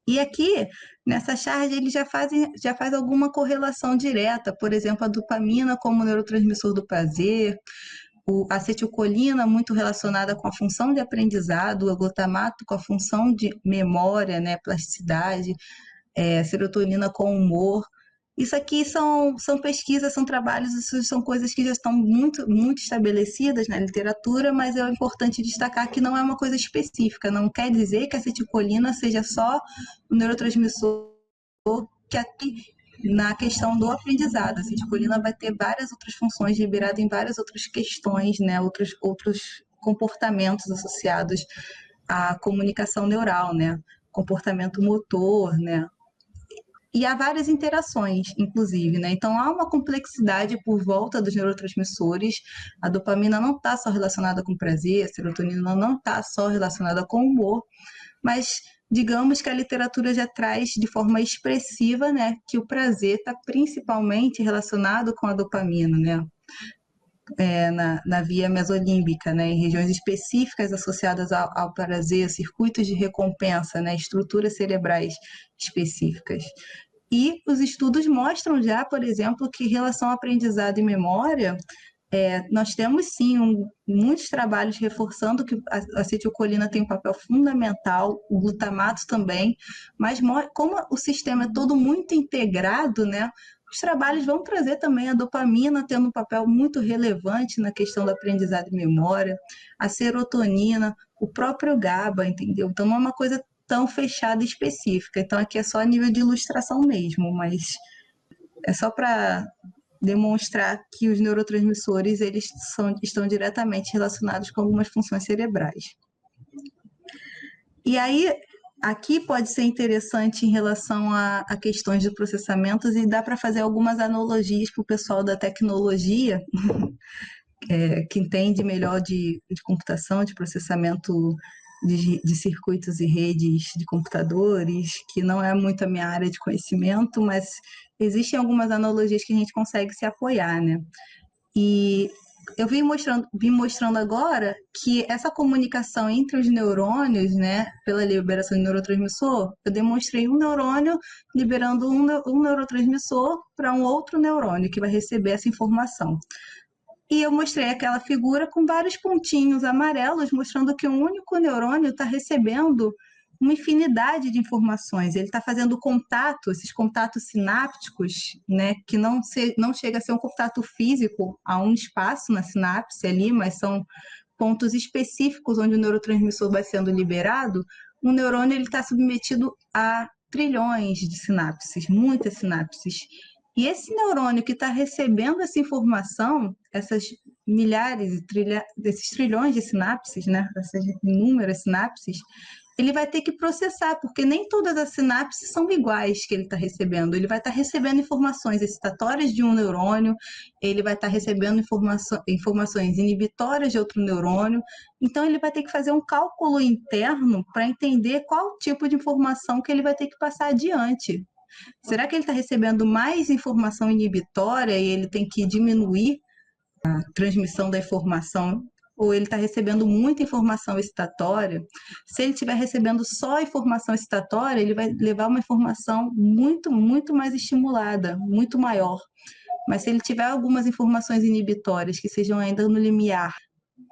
E aqui, nessa charge, ele já faz alguma correlação direta, por exemplo, a dopamina como neurotransmissor do prazer, a acetilcolina muito relacionada com a função de aprendizado, o glutamato com a função de memória, né, plasticidade, serotonina com humor. Isso aqui são pesquisas, são trabalhos, isso são coisas que já estão muito, muito estabelecidas na literatura, mas é importante destacar que não é uma coisa específica, não quer dizer que a acetilcolina seja só o neurotransmissor que na questão do aprendizado. A acetilcolina vai ter várias outras funções liberadas em várias outras questões, né? Outros comportamentos associados à comunicação neural, né? Comportamento motor, né? E há várias interações, inclusive, né? Então, há uma complexidade por volta dos neurotransmissores. A dopamina não está só relacionada com prazer, a serotonina não está só relacionada com humor, mas digamos que a literatura já traz de forma expressiva, né, que o prazer está principalmente relacionado com a dopamina, né, na via mesolímbica, né, em regiões específicas associadas ao prazer, circuitos de recompensa, né, estruturas cerebrais específicas. E os estudos mostram já, por exemplo, que em relação ao aprendizado e memória, nós temos sim muitos trabalhos reforçando que a acetilcolina tem um papel fundamental, o glutamato também, mas como o sistema é todo muito integrado, né, os trabalhos vão trazer também a dopamina tendo um papel muito relevante na questão do aprendizado e memória, a serotonina, o próprio GABA, entendeu? Então não é uma coisa tão fechada e específica, então aqui é só a nível de ilustração mesmo, mas é só para demonstrar que os neurotransmissores estão diretamente relacionados com algumas funções cerebrais. E aí, aqui pode ser interessante em relação a questões de processamentos e dá para fazer algumas analogias para o pessoal da tecnologia, que entende melhor de computação, de processamento de circuitos e redes de computadores, que não é muito a minha área de conhecimento, mas existem algumas analogias que a gente consegue se apoiar, né? E eu vim mostrando agora que essa comunicação entre os neurônios, né, pela liberação de neurotransmissor, eu demonstrei um neurônio liberando um neurotransmissor para um outro neurônio que vai receber essa informação. E eu mostrei aquela figura com vários pontinhos amarelos, mostrando que um único neurônio está recebendo uma infinidade de informações. Ele está fazendo contato, esses contatos sinápticos, né, que não chega a ser um contato físico a um espaço na sinapse ali, mas são pontos específicos onde o neurotransmissor vai sendo liberado. Um neurônio está submetido a trilhões de sinapses, muitas sinapses. E esse neurônio que está recebendo essa informação, essas milhares, desses trilhões de sinapses, né, essas inúmeras sinapses, ele vai ter que processar, porque nem todas as sinapses são iguais que ele está recebendo. Ele vai estar recebendo informações excitatórias de um neurônio, ele vai estar recebendo informações inibitórias de outro neurônio. Então, ele vai ter que fazer um cálculo interno para entender qual tipo de informação que ele vai ter que passar adiante. Será que ele está recebendo mais informação inibitória e ele tem que diminuir a transmissão da informação ou ele está recebendo muita informação excitatória, se ele estiver recebendo só informação excitatória, ele vai levar uma informação muito, muito mais estimulada, muito maior. Mas se ele tiver algumas informações inibitórias que sejam ainda no limiar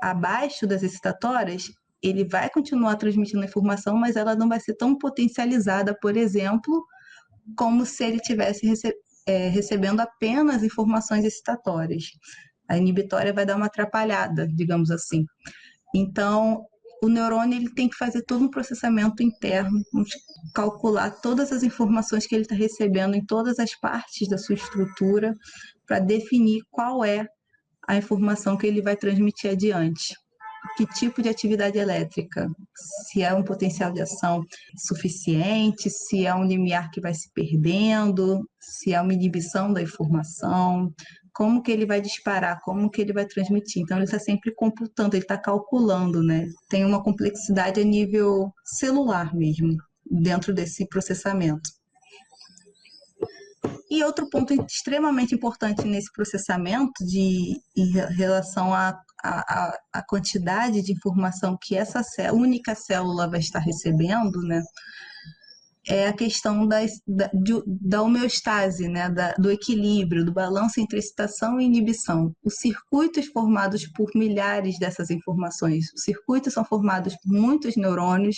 abaixo das excitatórias, ele vai continuar transmitindo a informação, mas ela não vai ser tão potencializada, por exemplo, como se ele estivesse recebendo apenas informações excitatórias. A inibitória vai dar uma atrapalhada, digamos assim. Então, o neurônio ele tem que fazer todo um processamento interno, calcular todas as informações que ele está recebendo em todas as partes da sua estrutura, para definir qual é a informação que ele vai transmitir adiante. Que tipo de atividade elétrica, se é um potencial de ação suficiente, se é um limiar que vai se perdendo, se é uma inibição da informação, como que ele vai disparar, como que ele vai transmitir. Então, ele está sempre computando, ele está calculando, né? Tem uma complexidade a nível celular mesmo, dentro desse processamento. E outro ponto extremamente importante nesse processamento em relação à quantidade de informação que essa única célula vai estar recebendo, né, é a questão da homeostase, né, do equilíbrio, do balanço entre excitação e inibição. Os circuitos formados por milhares dessas informações, os circuitos são formados por muitos neurônios,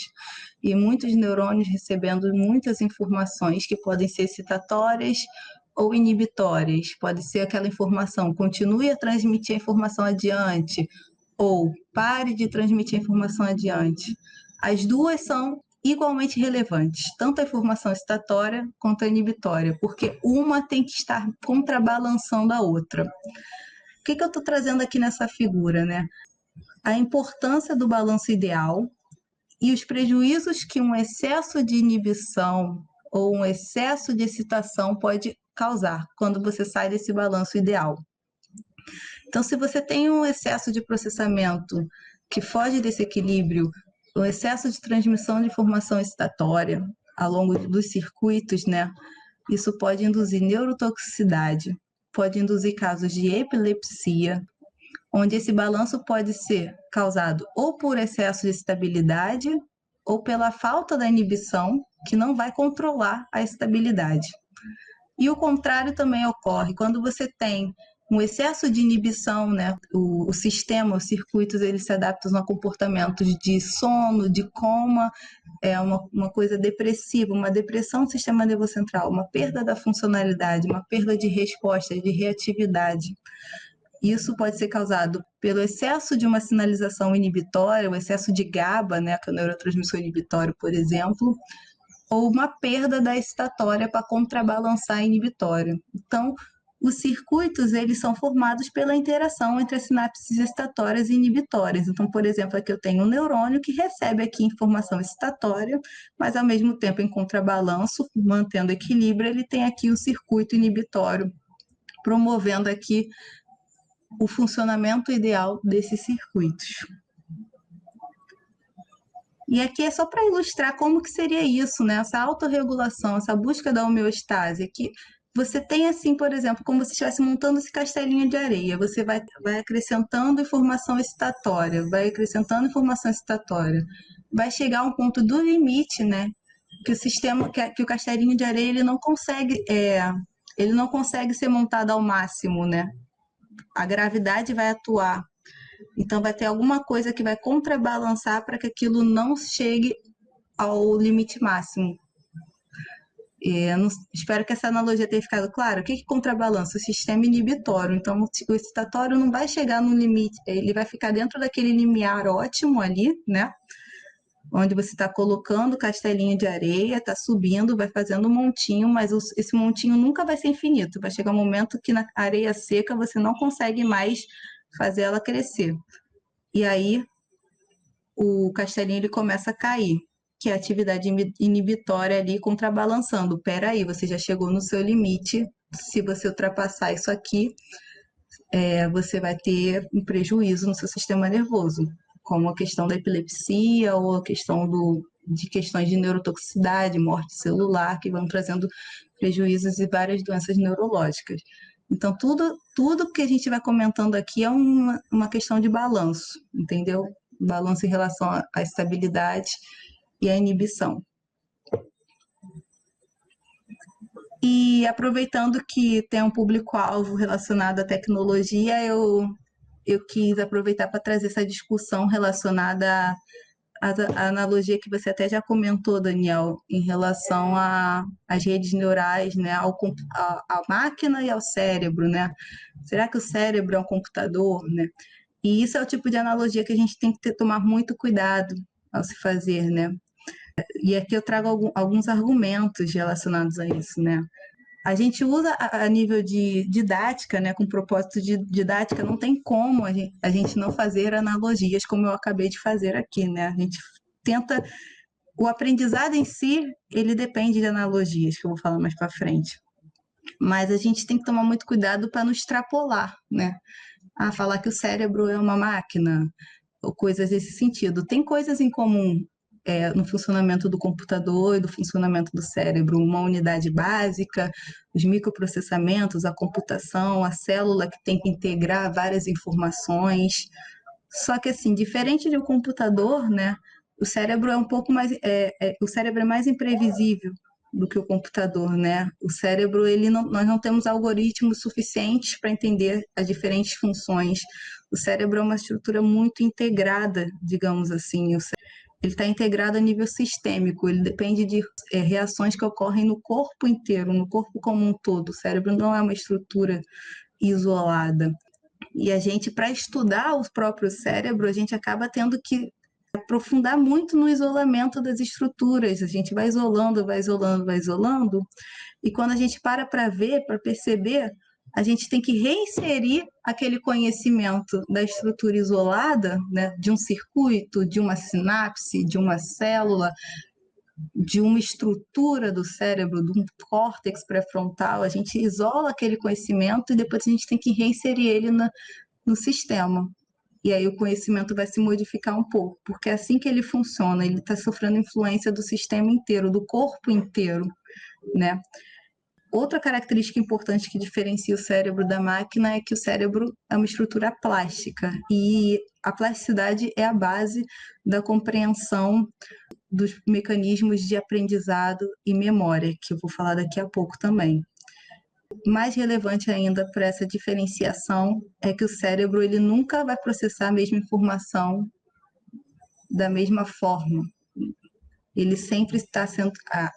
e muitos neurônios recebendo muitas informações que podem ser excitatórias ou inibitórias. Pode ser aquela informação, continue a transmitir a informação adiante, ou pare de transmitir a informação adiante. As duas são igualmente relevantes, tanto a informação excitatória quanto a inibitória, porque uma tem que estar contrabalançando a outra. O que eu estou trazendo aqui nessa figura, né? A importância do balanço ideal e os prejuízos que um excesso de inibição ou um excesso de excitação pode causar quando você sai desse balanço ideal. Então, se você tem um excesso de processamento que foge desse equilíbrio, o excesso de transmissão de informação excitatória ao longo dos circuitos, né? Isso pode induzir neurotoxicidade, pode induzir casos de epilepsia, onde esse balanço pode ser causado ou por excesso de estabilidade ou pela falta da inibição, que não vai controlar a estabilidade. E o contrário também ocorre quando você tem um excesso de inibição, né? O sistema, os circuitos, eles se adaptam a comportamentos de sono, de coma, uma coisa depressiva, uma depressão do sistema nervoso central, uma perda da funcionalidade, uma perda de resposta, de reatividade. Isso pode ser causado pelo excesso de uma sinalização inibitória, o excesso de GABA, né, que é o neurotransmissor inibitório, por exemplo, ou uma perda da excitatória para contrabalançar a inibitória. Então, os circuitos, eles são formados pela interação entre as sinapses excitatórias e inibitórias. Então, por exemplo, aqui eu tenho um neurônio que recebe aqui informação excitatória, mas ao mesmo tempo em contrabalanço, mantendo equilíbrio, ele tem aqui o circuito inibitório, promovendo aqui o funcionamento ideal desses circuitos. E aqui é só para ilustrar como que seria isso, né? Essa autorregulação, essa busca da homeostase, que você tem assim, por exemplo, como se estivesse montando esse castelinho de areia, você vai acrescentando informação excitatória, vai acrescentando informação excitatória, vai chegar a um ponto do limite, né? Que o sistema, que o castelinho de areia, ele não consegue ser montado ao máximo, né? A gravidade vai atuar. Então, vai ter alguma coisa que vai contrabalançar para que aquilo não chegue ao limite máximo. Espero que essa analogia tenha ficado clara. O que contrabalança? O sistema inibitório. Então, o excitatório não vai chegar no limite, ele vai ficar dentro daquele limiar ótimo ali, né? Onde você está colocando o castelinho de areia, está subindo, vai fazendo um montinho, mas esse montinho nunca vai ser infinito. Vai chegar um momento que na areia seca você não consegue mais fazer ela crescer. E aí, o castelinho ele começa a cair, que é a atividade inibitória ali contrabalançando. Peraí, você já chegou no seu limite, se você ultrapassar isso aqui, você vai ter um prejuízo no seu sistema nervoso, como a questão da epilepsia ou a questão de questões de neurotoxicidade, morte celular, que vão trazendo prejuízos e várias doenças neurológicas. Então, tudo que a gente vai comentando aqui é uma questão de balanço, entendeu? Balanço em relação à estabilidade e à inibição. E aproveitando que tem um público-alvo relacionado à tecnologia, eu quis aproveitar para trazer essa discussão relacionada à analogia que você até já comentou, Daniel, em relação às redes neurais, né, à máquina e ao cérebro, né? Será que o cérebro é um computador, né? E isso é o tipo de analogia que a gente tem que tomar muito cuidado ao se fazer, né? E aqui eu trago alguns argumentos relacionados a isso, né? A gente usa a nível de didática, né, com propósito de didática, não tem como a gente não fazer analogias, como eu acabei de fazer aqui, né? A gente tenta... O aprendizado em si, ele depende de analogias, que eu vou falar mais para frente. Mas a gente tem que tomar muito cuidado para não extrapolar, né? Falar que o cérebro é uma máquina, ou coisas desse sentido. Tem coisas em comum no funcionamento do computador e do funcionamento do cérebro, uma unidade básica, os microprocessamentos, a computação, a célula que tem que integrar várias informações. Só que, assim, diferente de um computador, né, o cérebro é um pouco mais... o cérebro é mais imprevisível do que o computador, né? O cérebro, nós não temos algoritmos suficientes para entender as diferentes funções. O cérebro é uma estrutura muito integrada, digamos assim. Ele está integrado a nível sistêmico, ele depende de reações que ocorrem no corpo inteiro, no corpo como um todo. O cérebro não é uma estrutura isolada. E a gente, para estudar o próprio cérebro, a gente acaba tendo que aprofundar muito no isolamento das estruturas. A gente vai isolando, vai isolando, vai isolando, e quando a gente para ver, para perceber, a gente tem que reinserir aquele conhecimento da estrutura isolada, né, de um circuito, de uma sinapse, de uma célula, de uma estrutura do cérebro, de um córtex pré-frontal. A gente isola aquele conhecimento e depois a gente tem que reinserir ele no sistema. E aí o conhecimento vai se modificar um pouco, porque é assim que ele funciona, ele está sofrendo influência do sistema inteiro, do corpo inteiro, né? Outra característica importante que diferencia o cérebro da máquina é que o cérebro é uma estrutura plástica, e a plasticidade é a base da compreensão dos mecanismos de aprendizado e memória, que eu vou falar daqui a pouco também. Mais relevante ainda para essa diferenciação é que o cérebro ele nunca vai processar a mesma informação da mesma forma. Ele sempre está sendo...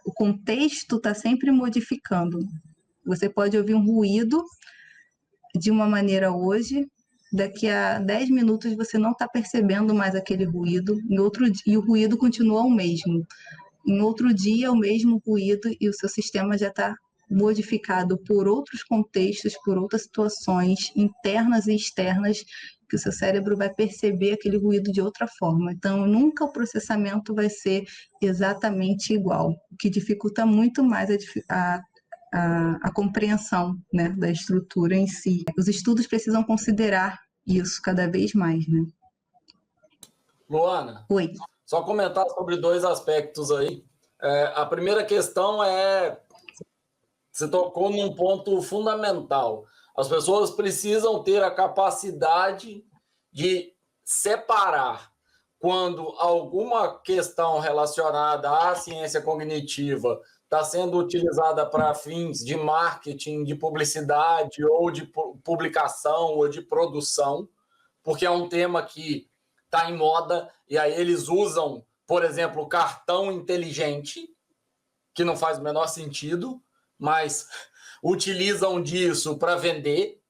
o contexto está sempre modificando. Você pode ouvir um ruído de uma maneira hoje, daqui a 10 minutos você não está percebendo mais aquele ruído, e o ruído continua o mesmo. Em outro dia, o mesmo ruído, e o seu sistema já está modificado por outros contextos, por outras situações internas e externas, que o seu cérebro vai perceber aquele ruído de outra forma. Então, nunca o processamento vai ser exatamente igual, o que dificulta muito mais a compreensão, né, da estrutura em si. Os estudos precisam considerar isso cada vez mais, né? Luana, Oi. só comentar sobre dois aspectos aí. A primeira questão você tocou num ponto fundamental. As pessoas precisam ter a capacidade de separar quando alguma questão relacionada à ciência cognitiva está sendo utilizada para fins de marketing, de publicidade, ou de publicação, ou de produção, porque é um tema que está em moda, e aí eles usam, por exemplo, cartão inteligente, que não faz o menor sentido, mas utilizam disso para vender,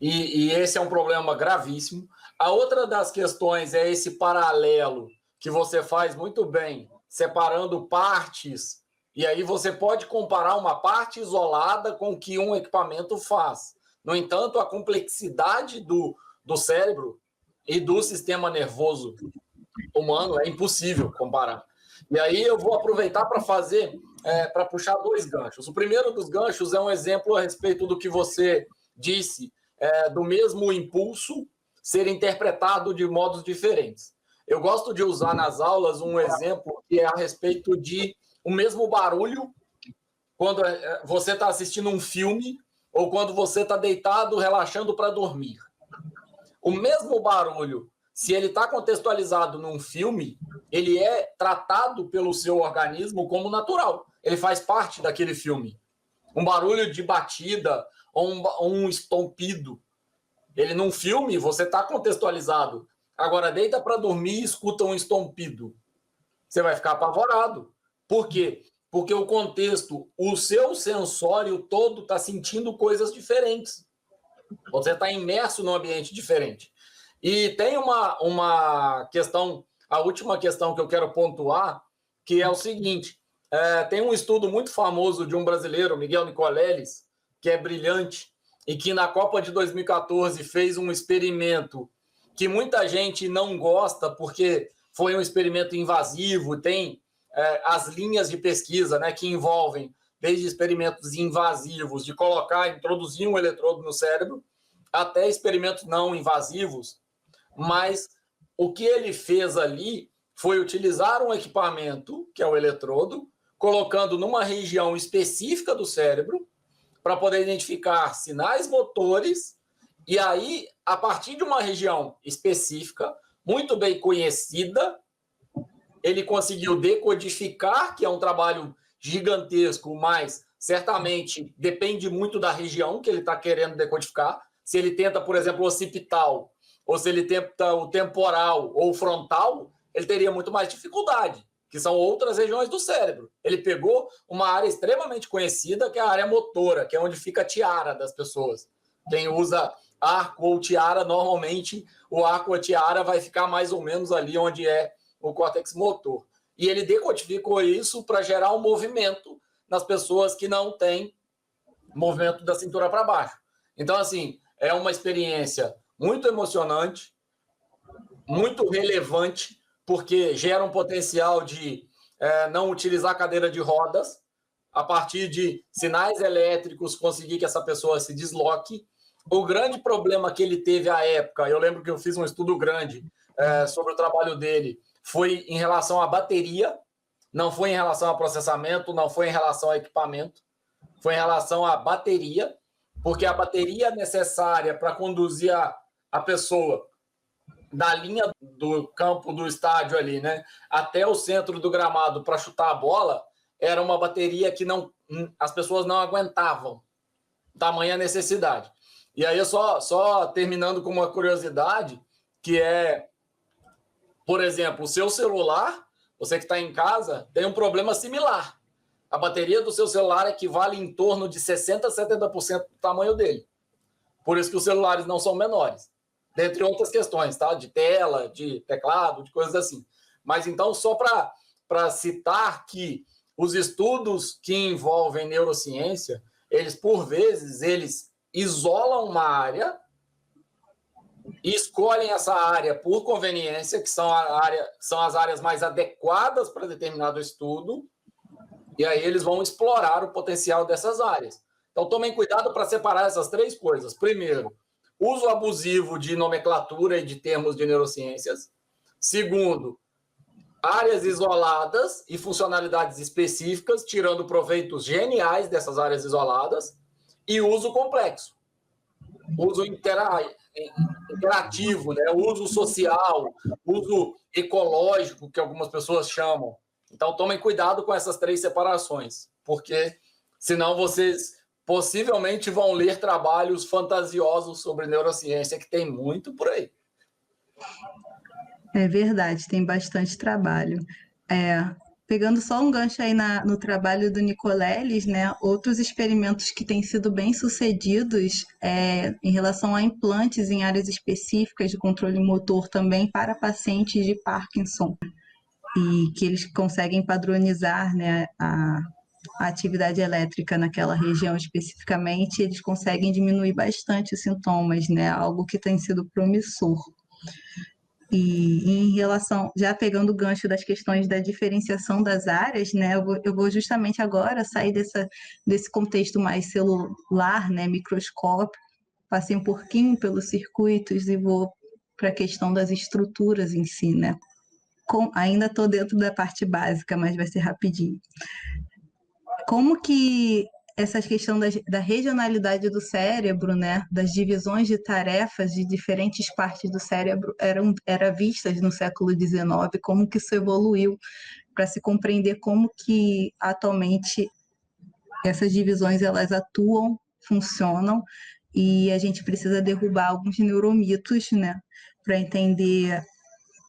e esse é um problema gravíssimo. A outra das questões é esse paralelo que você faz muito bem, separando partes, e aí você pode comparar uma parte isolada com o que um equipamento faz. No entanto, a complexidade do cérebro e do sistema nervoso humano é impossível comparar. E aí eu vou aproveitar para para puxar dois ganchos. O primeiro dos ganchos é um exemplo a respeito do que você disse, do mesmo impulso ser interpretado de modos diferentes. Eu gosto de usar nas aulas um exemplo que é a respeito de o mesmo barulho quando você está assistindo um filme ou quando você está deitado, relaxando para dormir. O mesmo barulho, se ele está contextualizado num filme, ele é tratado pelo seu organismo como natural. Ele faz parte daquele filme. Um barulho de batida ou um estompido. Ele num filme, você está contextualizado. Agora, deita para dormir e escuta um estompido. Você vai ficar apavorado. Por quê? Porque o contexto, o seu sensório todo está sentindo coisas diferentes. Você está imerso num ambiente diferente. E tem uma questão, a última questão que eu quero pontuar, que é o seguinte: tem um estudo muito famoso de um brasileiro, Miguel Nicoleles, que é brilhante, e que na Copa de 2014 fez um experimento que muita gente não gosta, porque foi um experimento invasivo, tem as linhas de pesquisa, né, que envolvem desde experimentos invasivos, de introduzir um eletrodo no cérebro, até experimentos não invasivos, mas o que ele fez ali foi utilizar um equipamento, que é o eletrodo, colocando numa região específica do cérebro, para poder identificar sinais motores, e aí, a partir de uma região específica, muito bem conhecida, ele conseguiu decodificar, que é um trabalho gigantesco, mas certamente depende muito da região que ele está querendo decodificar. Se ele tenta, por exemplo, o occipital, ou se ele tenta o temporal ou o frontal, ele teria muito mais dificuldade, que são outras regiões do cérebro. Ele pegou uma área extremamente conhecida, que é a área motora, que é onde fica a tiara das pessoas. Quem usa arco ou tiara, normalmente o arco ou a tiara vai ficar mais ou menos ali onde é o córtex motor. E ele decodificou isso para gerar um movimento nas pessoas que não têm movimento da cintura para baixo. Então, assim, é uma experiência muito emocionante, muito relevante, porque gera um potencial de não utilizar cadeira de rodas, a partir de sinais elétricos, conseguir que essa pessoa se desloque. O grande problema que ele teve à época, eu lembro que eu fiz um estudo grande sobre o trabalho dele, foi em relação à bateria, não foi em relação a processamento, não foi em relação a equipamento, foi em relação à bateria, porque a bateria necessária para conduzir a pessoa da linha do campo do estádio ali, né, até o centro do gramado para chutar a bola, era uma bateria que as pessoas não aguentavam, tamanha necessidade. E aí, só terminando com uma curiosidade, que é, por exemplo, o seu celular, você que está em casa, tem um problema similar. A bateria do seu celular equivale em torno de 60% a 70% do tamanho dele. Por isso que os celulares não são menores. Dentre outras questões, tá? De tela, de teclado, de coisas assim. Mas então, só para citar que os estudos que envolvem neurociência, eles, por vezes, eles isolam uma área e escolhem essa área por conveniência, que são as áreas mais adequadas para determinado estudo, e aí eles vão explorar o potencial dessas áreas. Então, tomem cuidado para separar essas três coisas. Primeiro, uso abusivo de nomenclatura e de termos de neurociências. Segundo, áreas isoladas e funcionalidades específicas, tirando proveitos geniais dessas áreas isoladas. E uso complexo. Uso interativo, né? Uso social, uso ecológico, que algumas pessoas chamam. Então, tomem cuidado com essas três separações, porque senão vocês possivelmente vão ler trabalhos fantasiosos sobre neurociência, que tem muito por aí. É verdade, tem bastante trabalho. Pegando só um gancho aí no trabalho do Nicoleles, né, outros experimentos que têm sido bem sucedidos em relação a implantes em áreas específicas de controle motor também para pacientes de Parkinson, e que eles conseguem padronizar, né, a atividade elétrica naquela região especificamente, eles conseguem diminuir bastante os sintomas, né, algo que tem sido promissor. E em relação, já pegando o gancho das questões da diferenciação das áreas, né, eu vou justamente agora sair desse contexto mais celular, né, microscópico, passei um pouquinho pelos circuitos e vou para a questão das estruturas em si, né. Ainda estou dentro da parte básica, mas vai ser rapidinho. Como que essa questão da regionalidade do cérebro, né, das divisões de tarefas de diferentes partes do cérebro era vistas no século XIX, como que isso evoluiu para se compreender como que atualmente essas divisões elas atuam, funcionam, e a gente precisa derrubar alguns neuromitos, né, para entender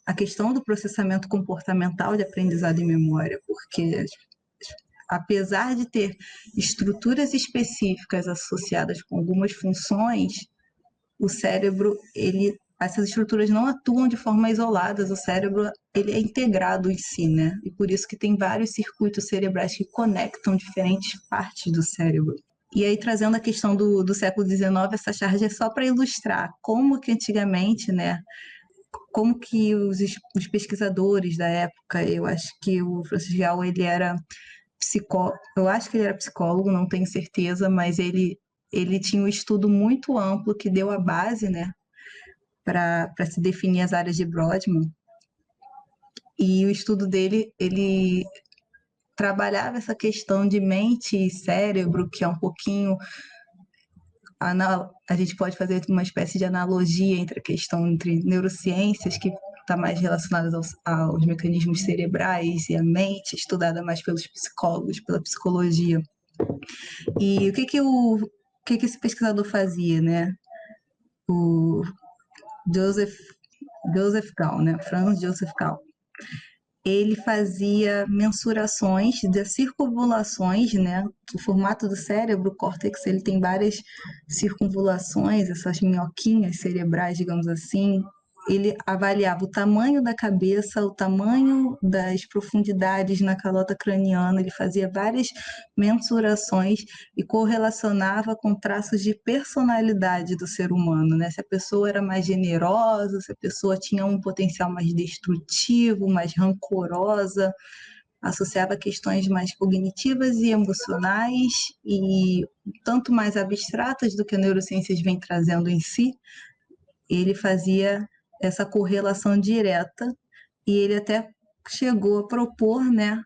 a questão do processamento comportamental de aprendizado e memória, porque apesar de ter estruturas específicas associadas com algumas funções, o cérebro, essas estruturas não atuam de forma isolada, o cérebro ele é integrado em si, né? E por isso que tem vários circuitos cerebrais que conectam diferentes partes do cérebro. E aí, trazendo a questão do século XIX, essa charge é só para ilustrar como que antigamente, né, como que os pesquisadores da época, eu acho que o Francis Gall, ele era eu acho que ele era psicólogo, não tenho certeza, mas ele tinha um estudo muito amplo que deu a base, né, para se definir as áreas de Brodmann. E o estudo dele, ele trabalhava essa questão de mente e cérebro, que é um pouquinho... A gente pode fazer uma espécie de analogia entre a questão entre neurociências, que está mais relacionada aos mecanismos cerebrais, e a mente, estudada mais pelos psicólogos, pela psicologia. E o que esse pesquisador fazia, né? O Joseph Gall, né? Franz Joseph Gall. Ele fazia mensurações das circunvulações, né? O formato do cérebro, o córtex, ele tem várias circunvulações, essas minhoquinhas cerebrais, digamos assim. Ele avaliava o tamanho da cabeça, o tamanho das profundidades na calota craniana, ele fazia várias mensurações e correlacionava com traços de personalidade do ser humano, né? Se a pessoa era mais generosa, se a pessoa tinha um potencial mais destrutivo, mais rancorosa, associava questões mais cognitivas e emocionais e tanto mais abstratas do que a neurociências vem trazendo em si. Ele fazia essa correlação direta, e ele até chegou a propor, né?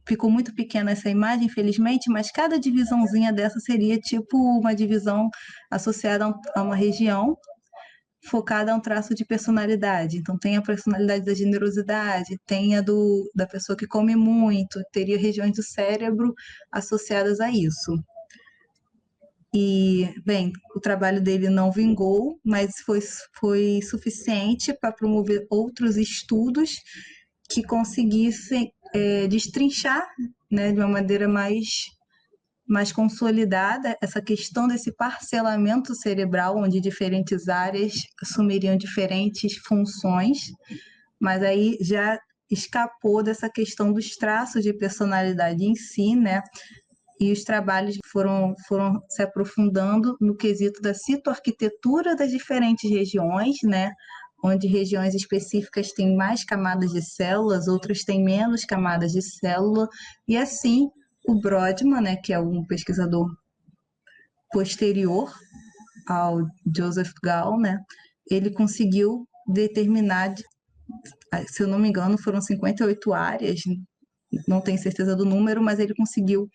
Ficou muito pequena essa imagem, infelizmente, mas cada divisãozinha dessa seria tipo uma divisão associada a uma região focada a um traço de personalidade. Então, tem a personalidade da generosidade, tem a da pessoa que come muito, teria regiões do cérebro associadas a isso. E, bem, o trabalho dele não vingou, mas foi suficiente para promover outros estudos que conseguissem destrinchar, né, de uma maneira mais consolidada essa questão desse parcelamento cerebral, onde diferentes áreas assumiriam diferentes funções, mas aí já escapou dessa questão dos traços de personalidade em si, né? E os trabalhos foram se aprofundando no quesito da citoarquitetura das diferentes regiões, né? Onde regiões específicas têm mais camadas de células, outras têm menos camadas de célula, e assim o Brodmann, né, que é um pesquisador posterior ao Joseph Gall, né, ele conseguiu determinar, se eu não me engano, foram 58 áreas, não tenho certeza do número, mas ele conseguiu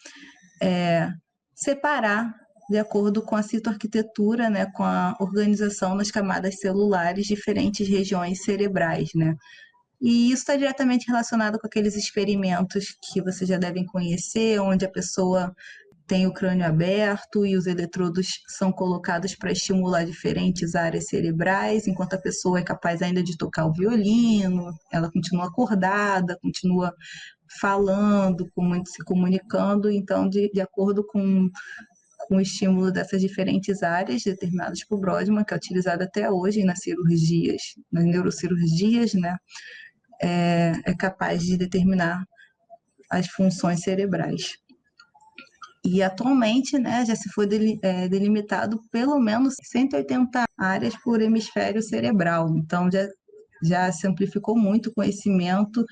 separar de acordo com a citoarquitetura, né, com a organização nas camadas celulares, diferentes regiões cerebrais, né. E isso está diretamente relacionado com aqueles experimentos que vocês já devem conhecer, onde a pessoa tem o crânio aberto e os eletrodos são colocados para estimular diferentes áreas cerebrais, enquanto a pessoa é capaz ainda de tocar o violino, ela continua acordada, continua falando, se comunicando. Então, de acordo com o estímulo dessas diferentes áreas determinadas por Brodmann, que é utilizado até hoje nas cirurgias, nas neurocirurgias, né, é capaz de determinar as funções cerebrais. E atualmente, né, já se foi delimitado pelo menos 180 áreas por hemisfério cerebral. Então, já se amplificou muito o conhecimento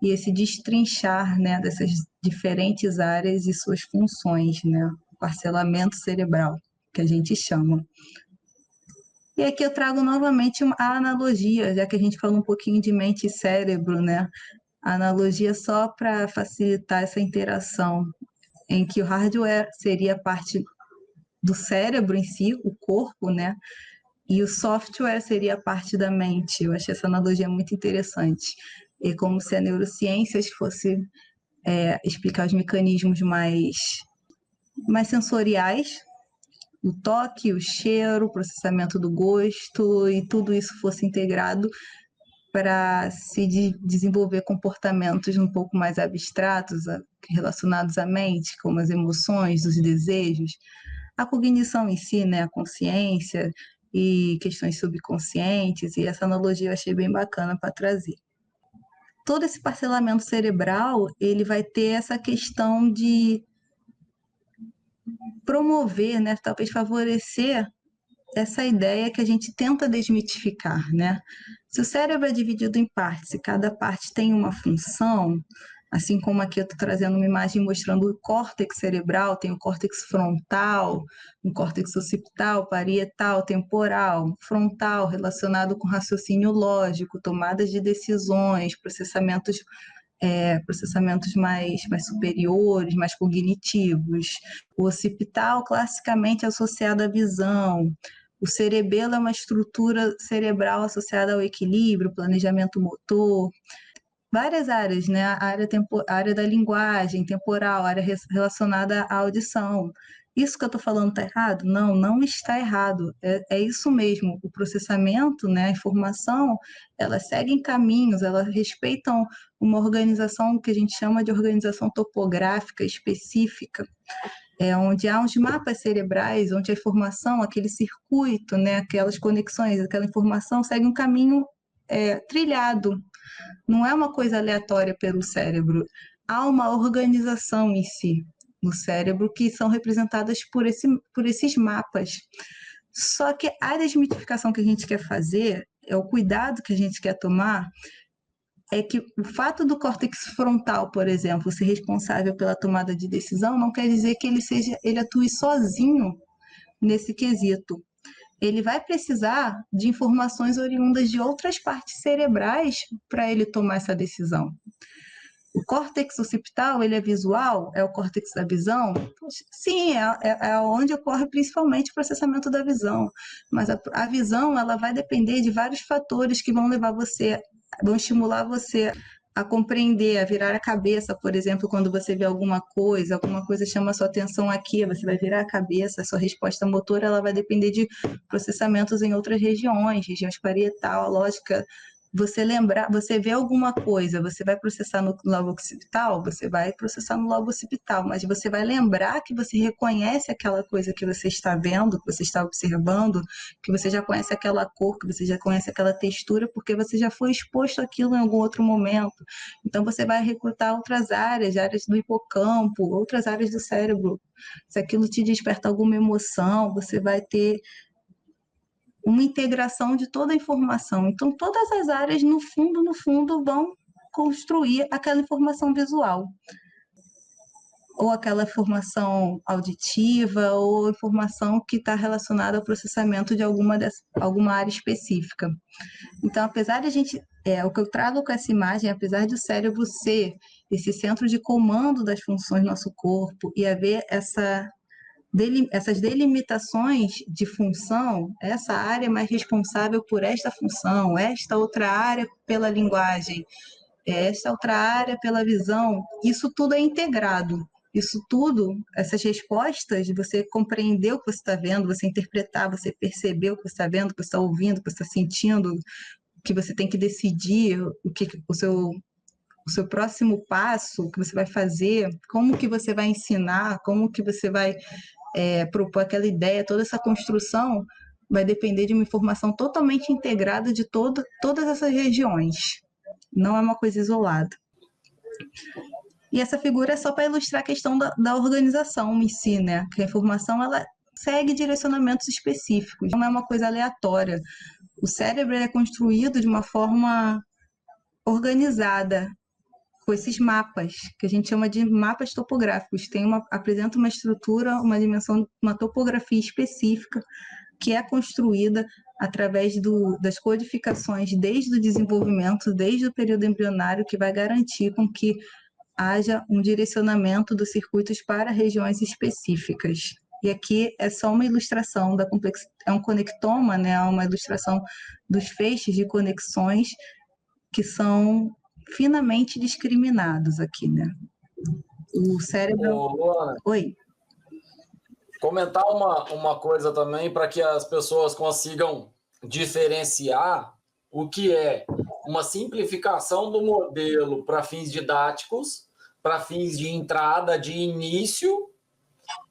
e esse destrinchar, né, dessas diferentes áreas e suas funções, né, parcelamento cerebral, que a gente chama. E aqui eu trago novamente a analogia, já que a gente falou um pouquinho de mente e cérebro, né? A analogia só para facilitar essa interação. em que o hardware seria parte do cérebro em si, o corpo, né? E o software seria parte da mente. Eu achei essa analogia muito interessante. É como se a neurociências fosse explicar os mecanismos mais sensoriais, o toque, o cheiro, o processamento do gosto, e tudo isso fosse integrado para se desenvolver comportamentos um pouco mais abstratos, relacionados à mente, como as emoções, os desejos, a cognição em si, né, a consciência e questões subconscientes, e essa analogia eu achei bem bacana para trazer. Todo esse parcelamento cerebral, ele vai ter essa questão de promover, né, talvez favorecer essa ideia que a gente tenta desmitificar, né? Se o cérebro é dividido em partes e cada parte tem uma função, assim como aqui eu estou trazendo uma imagem mostrando o córtex cerebral, tem o córtex frontal, um córtex occipital, parietal, temporal, frontal, relacionado com raciocínio lógico, tomadas de decisões, processamentos mais superiores, mais cognitivos. O occipital, classicamente associado à visão. O cerebelo é uma estrutura cerebral associada ao equilíbrio, planejamento motor. Várias áreas, né? A área da linguagem, temporal, área relacionada à audição. Isso que eu estou falando está errado? Não, não está errado. É isso mesmo. O processamento, né, a informação, elas seguem caminhos, elas respeitam uma organização que a gente chama de organização topográfica específica, onde há uns mapas cerebrais, onde a informação, aquele circuito, né, aquelas conexões, aquela informação segue um caminho trilhado. Não é uma coisa aleatória pelo cérebro. Há uma organização em si no cérebro que são representadas por esses mapas. Só que a desmitificação que a gente quer fazer, o cuidado que a gente quer tomar, é que o fato do córtex frontal, por exemplo, ser responsável pela tomada de decisão, não quer dizer que ele atue sozinho nesse quesito. Ele vai precisar de informações oriundas de outras partes cerebrais para ele tomar essa decisão. O córtex occipital, ele é visual? É o córtex da visão? Sim, é onde ocorre principalmente o processamento da visão. Mas a visão, ela vai depender de vários fatores que vão vão estimular você a compreender, a virar a cabeça, por exemplo, quando você vê alguma coisa chama a sua atenção aqui, você vai virar a cabeça, a sua resposta motora, ela vai depender de processamentos em outras regiões parietal, lógica. Você vê alguma coisa, você vai processar no lobo occipital, mas você vai lembrar que você reconhece aquela coisa que você está vendo, que você está observando, que você já conhece aquela cor, que você já conhece aquela textura, porque você já foi exposto àquilo em algum outro momento. Então você vai recrutar outras áreas do hipocampo, outras áreas do cérebro. Se aquilo te desperta alguma emoção, você vai ter uma integração de toda a informação. Então, todas as áreas, no fundo, vão construir aquela informação visual. Ou aquela informação auditiva, ou informação que está relacionada ao processamento de alguma área específica. Então, apesar de a gente... o que eu trago com essa imagem, apesar de o cérebro ser esse centro de comando das funções do nosso corpo e haver essas delimitações de função, essa área é mais responsável por esta função, esta outra área pela linguagem, esta outra área pela visão, isso tudo é integrado. Isso tudo, essas respostas, você compreender o que você está vendo, você interpretar, você perceber o que você está vendo, o que você está ouvindo, o que você está sentindo, que você tem que decidir o seu próximo passo, o que você vai fazer, como que você vai ensinar, como que você vai propor aquela ideia, toda essa construção vai depender de uma informação totalmente integrada de todas essas regiões. Não é uma coisa isolada. E essa figura é só para ilustrar a questão da organização em si, né? Que a informação, ela segue direcionamentos específicos, não é uma coisa aleatória. O cérebro é construído de uma forma organizada, com esses mapas, que a gente chama de mapas topográficos. Apresenta uma estrutura, uma dimensão, uma topografia específica, que é construída através das codificações desde o desenvolvimento, desde o período embrionário, que vai garantir com que haja um direcionamento dos circuitos para regiões específicas. E aqui é só uma ilustração da complexidade, é um conectoma, né? É uma ilustração dos feixes de conexões que são finamente discriminados aqui, né? O cérebro... Luana, Oi. comentar uma coisa também para que as pessoas consigam diferenciar o que é uma simplificação do modelo para fins didáticos, para fins de entrada, de início,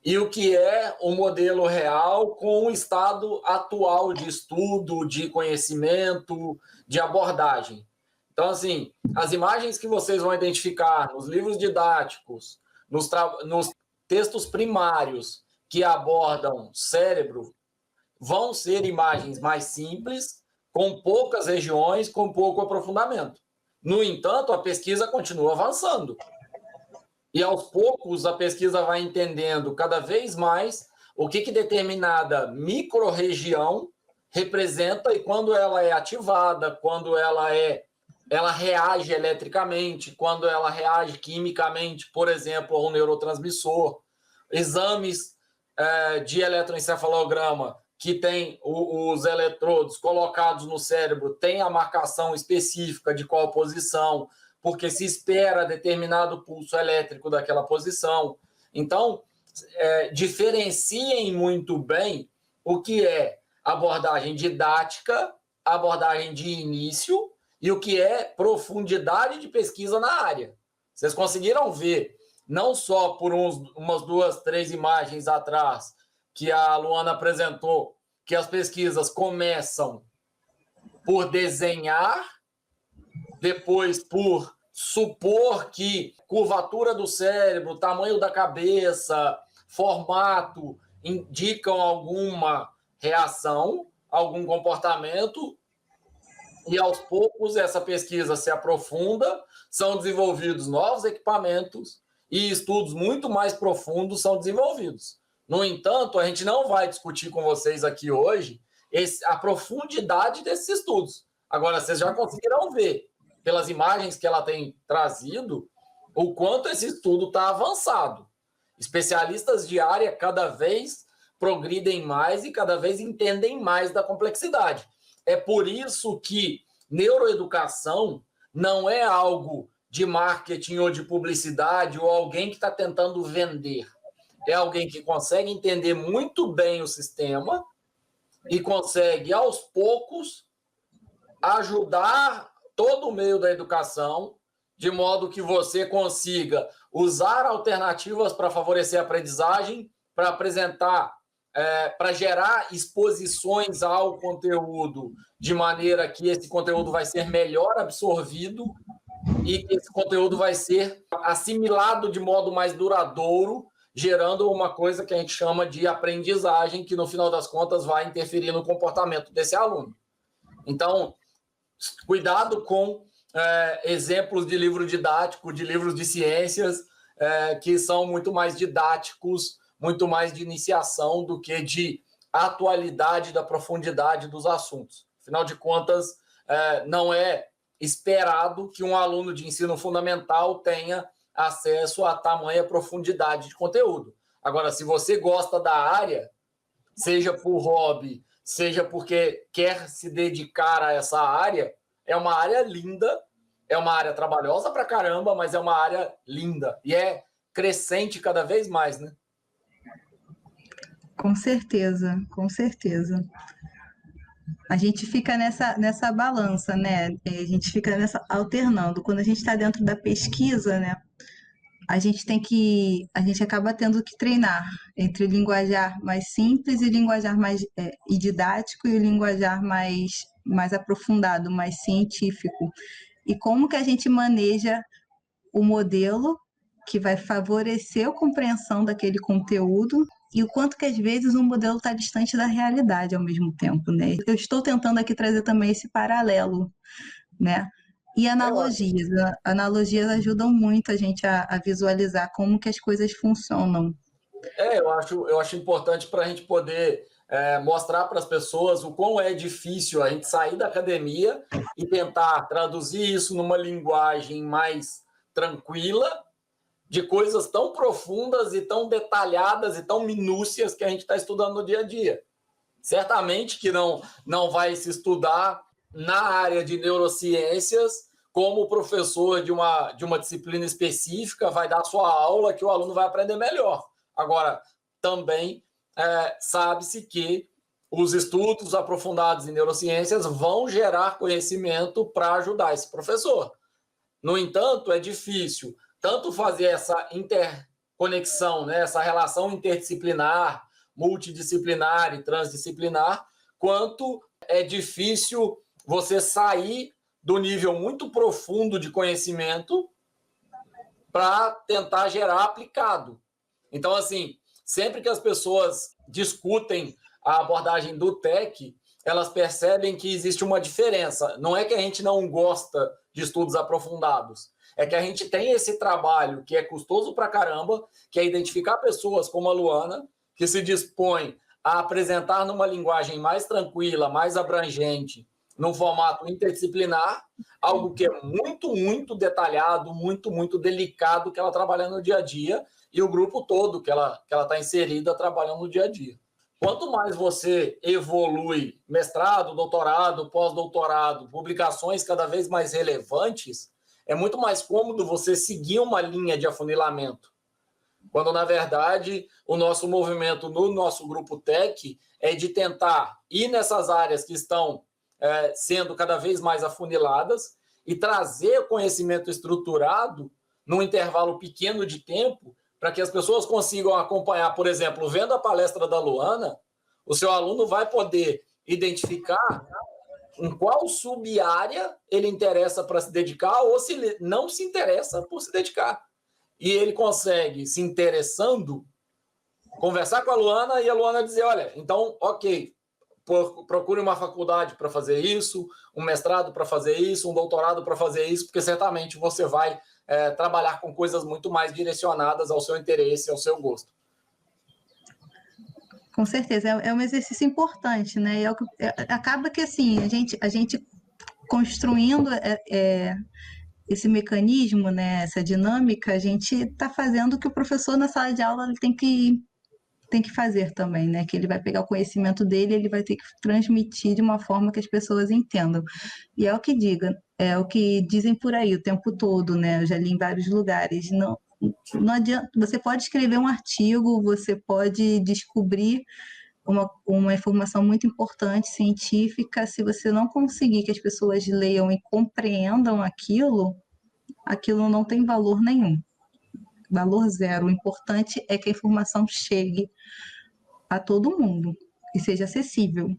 e o que é o modelo real com o estado atual de estudo, de conhecimento, de abordagem. Então, assim, as imagens que vocês vão identificar nos livros didáticos, nos textos primários que abordam cérebro, vão ser imagens mais simples, com poucas regiões, com pouco aprofundamento. No entanto, a pesquisa continua avançando. E aos poucos a pesquisa vai entendendo cada vez mais o que determinada microrregião representa e quando ela é ativada, quando ela reage eletricamente, quando ela reage quimicamente, por exemplo, a um neurotransmissor. Exames de eletroencefalograma que tem os eletrodos colocados no cérebro, tem a marcação específica de qual posição, porque se espera determinado pulso elétrico daquela posição. Então, diferenciem muito bem o que é abordagem didática, abordagem de início e o que é profundidade de pesquisa na área. Vocês conseguiram ver, não só por umas 2, 3 imagens atrás, que a Luana apresentou, que as pesquisas começam por desenhar, depois por supor que curvatura do cérebro, tamanho da cabeça, formato indicam alguma reação, algum comportamento, e aos poucos essa pesquisa se aprofunda, são desenvolvidos novos equipamentos e estudos muito mais profundos são desenvolvidos. No entanto, a gente não vai discutir com vocês aqui hoje a profundidade desses estudos. Agora, vocês já conseguiram ver, pelas imagens que ela tem trazido, o quanto esse estudo está avançado. Especialistas de área cada vez progridem mais e cada vez entendem mais da complexidade. É por isso que neuroeducação não é algo de marketing ou de publicidade ou alguém que está tentando vender. É alguém que consegue entender muito bem o sistema e consegue, aos poucos, ajudar todo o meio da educação, de modo que você consiga usar alternativas para favorecer a aprendizagem, para apresentar, para gerar exposições ao conteúdo, de maneira que esse conteúdo vai ser melhor absorvido e que esse conteúdo vai ser assimilado de modo mais duradouro, gerando uma coisa que a gente chama de aprendizagem, que no final das contas vai interferir no comportamento desse aluno. Então, cuidado com exemplos de livro didático, de livros de ciências, que são muito mais didáticos, muito mais de iniciação do que de atualidade da profundidade dos assuntos. Afinal de contas, não é esperado que um aluno de ensino fundamental tenha acesso a tamanha profundidade de conteúdo. Agora, se você gosta da área, seja por hobby, seja porque quer se dedicar a essa área, é uma área linda, é uma área trabalhosa pra caramba, mas é uma área linda e é crescente cada vez mais, né? Com certeza, com certeza. A gente fica nessa balança, né? A gente fica alternando. Quando a gente está dentro da pesquisa, né? A gente acaba tendo que treinar entre linguajar mais simples e linguajar mais e didático e o linguajar mais aprofundado, mais científico. E como que a gente maneja o modelo que vai favorecer a compreensão daquele conteúdo e o quanto que às vezes o modelo está distante da realidade ao mesmo tempo, né? Eu estou tentando aqui trazer também esse paralelo, né? E analogias. Analogias ajudam muito a gente a visualizar como que as coisas funcionam. Eu acho importante para a gente poder mostrar para as pessoas o quão é difícil a gente sair da academia e tentar traduzir isso numa linguagem mais tranquila de coisas tão profundas e tão detalhadas e tão minúcias que a gente está estudando no dia a dia. Certamente que não vai se estudar na área de neurociências como o professor de uma disciplina específica vai dar a sua aula que o aluno vai aprender melhor. Agora, também sabe-se que os estudos aprofundados em neurociências vão gerar conhecimento para ajudar esse professor. No entanto, é difícil tanto fazer essa interconexão, né, essa relação interdisciplinar, multidisciplinar e transdisciplinar, quanto é difícil você sair do nível muito profundo de conhecimento para tentar gerar aplicado. Então, assim, sempre que as pessoas discutem a abordagem do TEC, elas percebem que existe uma diferença. Não é que a gente não gosta de estudos aprofundados, é que a gente tem esse trabalho que é custoso pra caramba, que é identificar pessoas como a Luana, que se dispõe a apresentar numa linguagem mais tranquila, mais abrangente, num formato interdisciplinar, algo que é muito, muito detalhado, muito, muito delicado que ela trabalha no dia a dia, e o grupo todo que ela está inserida trabalhando no dia a dia. Quanto mais você evolui mestrado, doutorado, pós-doutorado, publicações cada vez mais relevantes, é muito mais cômodo você seguir uma linha de afunilamento. Quando, na verdade, o nosso movimento no nosso grupo TEC é de tentar ir nessas áreas que estão sendo cada vez mais afuniladas e trazer conhecimento estruturado num intervalo pequeno de tempo para que as pessoas consigam acompanhar. Por exemplo, vendo a palestra da Luana, o seu aluno vai poder identificar em qual sub-área ele interessa para se dedicar ou se ele não se interessa por se dedicar. E ele consegue, se interessando, conversar com a Luana e a Luana dizer, olha, então, ok, procure uma faculdade para fazer isso, um mestrado para fazer isso, um doutorado para fazer isso, porque certamente você vai trabalhar com coisas muito mais direcionadas ao seu interesse, ao seu gosto. Com certeza, é um exercício importante, né? Acaba que, assim, a gente construindo esse mecanismo, né, essa dinâmica, a gente está fazendo o que o professor na sala de aula ele tem que fazer também, né? Que ele vai pegar o conhecimento dele, ele vai ter que transmitir de uma forma que as pessoas entendam. E é o que dizem por aí o tempo todo, né? Eu já li em vários lugares. Não adianta, você pode escrever um artigo, você pode descobrir uma informação muito importante, científica, se você não conseguir que as pessoas leiam e compreendam aquilo não tem valor nenhum. Valor zero. O importante é que a informação chegue a todo mundo e seja acessível.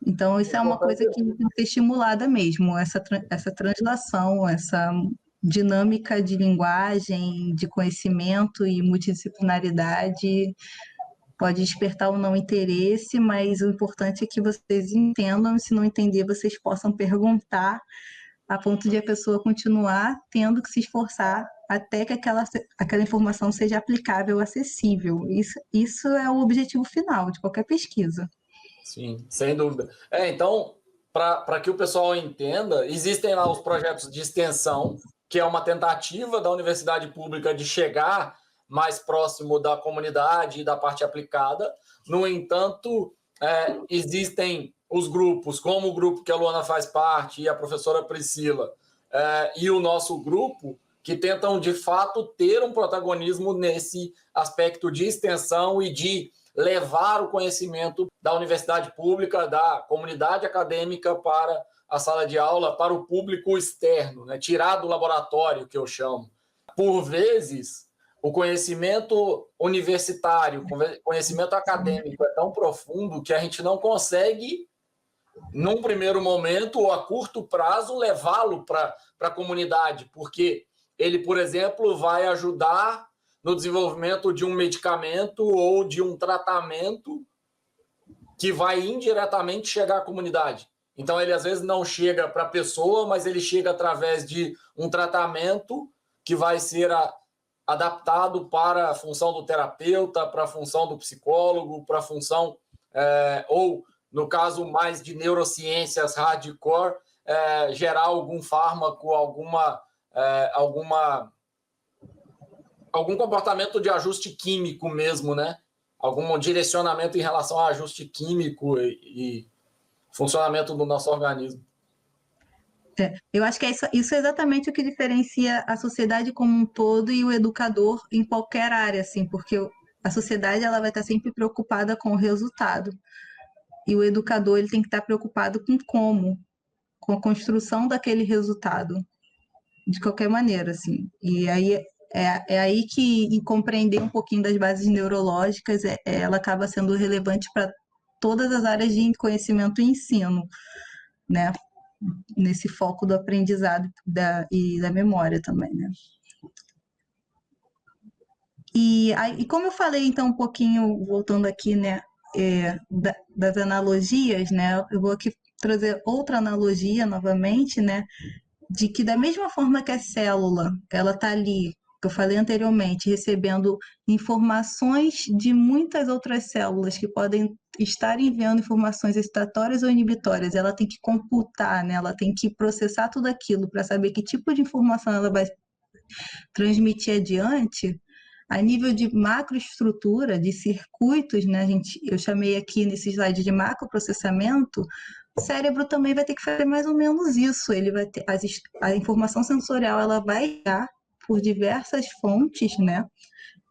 Então, isso é uma coisa que tem que ser estimulada mesmo, essa translação, essa dinâmica de linguagem, de conhecimento e multidisciplinaridade pode despertar ou não interesse, mas o importante é que vocês entendam, e se não entender, vocês possam perguntar a ponto de a pessoa continuar tendo que se esforçar até que aquela informação seja aplicável, acessível. Isso é o objetivo final de qualquer pesquisa. Sim, sem dúvida. Então, para que o pessoal entenda, existem lá os projetos de extensão, que é uma tentativa da universidade pública de chegar mais próximo da comunidade e da parte aplicada. No entanto, existem os grupos, como o grupo que a Luana faz parte e a professora Priscila, e o nosso grupo, que tentam, de fato, ter um protagonismo nesse aspecto de extensão e de levar o conhecimento da universidade pública, da comunidade acadêmica para a sala de aula, para o público externo, né? Tirar do laboratório, que eu chamo. Por vezes, o conhecimento universitário, conhecimento acadêmico é tão profundo que a gente não consegue, num primeiro momento ou a curto prazo, levá-lo para a comunidade, porque ele, por exemplo, vai ajudar no desenvolvimento de um medicamento ou de um tratamento que vai indiretamente chegar à comunidade. Então, ele às vezes não chega para a pessoa, mas ele chega através de um tratamento que vai ser adaptado para a função do terapeuta, para a função do psicólogo, para a função, ou no caso mais de neurociências hardcore, gerar algum fármaco, alguma algum comportamento de ajuste químico mesmo, né? Algum direcionamento em relação a ajuste químico e funcionamento do nosso organismo. Eu acho que isso é exatamente o que diferencia a sociedade como um todo e o educador em qualquer área, assim, porque a sociedade ela vai estar sempre preocupada com o resultado e o educador ele tem que estar preocupado com como, com a construção daquele resultado, de qualquer maneira, assim. E aí é aí que e compreender um pouquinho das bases neurológicas, ela acaba sendo relevante para todas as áreas de conhecimento e ensino, né? Nesse foco do aprendizado e da memória também, né? E como eu falei, então, um pouquinho, voltando aqui, né, das analogias, né, eu vou aqui trazer outra analogia novamente, né, de que da mesma forma que a célula, ela está ali, que eu falei anteriormente, recebendo informações de muitas outras células que podem estar enviando informações excitatórias ou inibitórias, ela tem que computar, né? Ela tem que processar tudo aquilo para saber que tipo de informação ela vai transmitir adiante. A nível de macroestrutura, de circuitos, né? Eu chamei aqui nesse slide de macroprocessamento, o cérebro também vai ter que fazer mais ou menos isso. Ele vai ter a informação sensorial, ela vai dar por diversas fontes, né?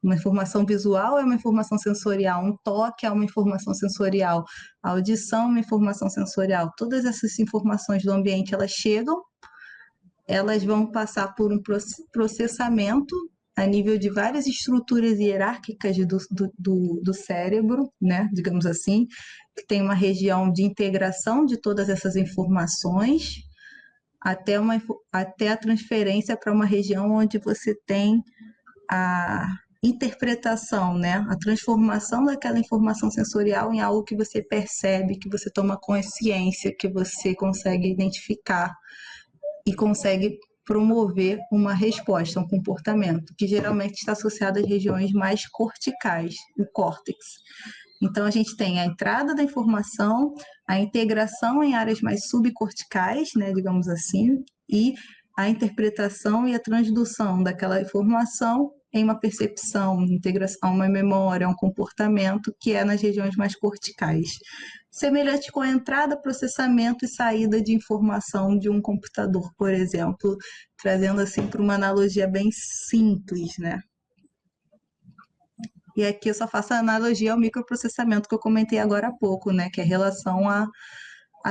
Uma informação visual é uma informação sensorial, um toque é uma informação sensorial, a audição é uma informação sensorial. Todas essas informações do ambiente, elas chegam, elas vão passar por um processamento a nível de várias estruturas hierárquicas do cérebro, né, digamos assim, que tem uma região de integração de todas essas informações, até a transferência para uma região onde você tem a interpretação, né, a transformação daquela informação sensorial em algo que você percebe, que você toma consciência, que você consegue identificar e consegue promover uma resposta, um comportamento, que geralmente está associado às regiões mais corticais, o córtex. Então, a gente tem a entrada da informação, a integração em áreas mais subcorticais, né, digamos assim, e a interpretação e a transdução daquela informação em uma percepção, integração, uma memória, um comportamento que é nas regiões mais corticais. Semelhante com a entrada, processamento e saída de informação de um computador, por exemplo, trazendo assim para uma analogia bem simples, né? E aqui eu só faço a analogia ao microprocessamento que eu comentei agora há pouco, né? Que é em relação à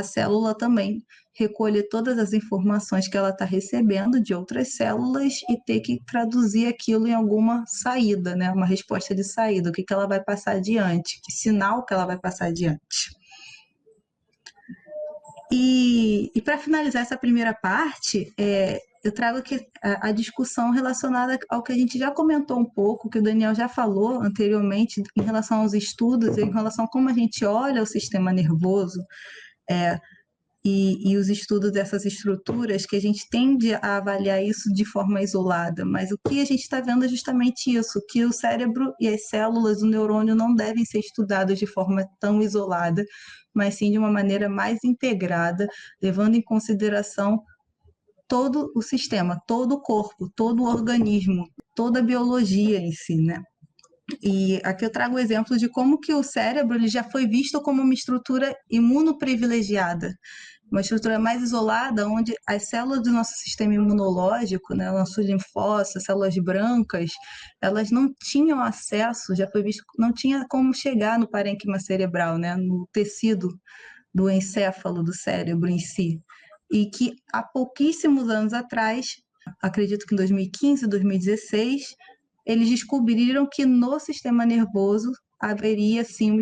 célula também recolher todas as informações que ela está recebendo de outras células e ter que traduzir aquilo em alguma saída, né? Uma resposta de saída, o que ela vai passar adiante, que sinal que ela vai passar adiante. E para finalizar essa primeira parte, eu trago aqui a discussão relacionada ao que a gente já comentou um pouco, que o Daniel já falou anteriormente, em relação aos estudos, em relação a como a gente olha o sistema nervoso, e os estudos dessas estruturas, que a gente tende a avaliar isso de forma isolada, mas o que a gente está vendo é justamente isso, que o cérebro e as células do neurônio não devem ser estudados de forma tão isolada, mas sim de uma maneira mais integrada, levando em consideração todo o sistema, todo o corpo, todo o organismo, toda a biologia em si, né? E aqui eu trago o exemplo de como que o cérebro ele já foi visto como uma estrutura imunoprivilegiada, uma estrutura mais isolada, onde as células do nosso sistema imunológico, né, nossos linfócitos, células brancas, elas não tinham acesso, já foi visto, não tinha como chegar no parênquima cerebral, né, no tecido do encéfalo do cérebro em si. E que há pouquíssimos anos atrás, acredito que em 2015, 2016, eles descobriram que no sistema nervoso haveria, sim,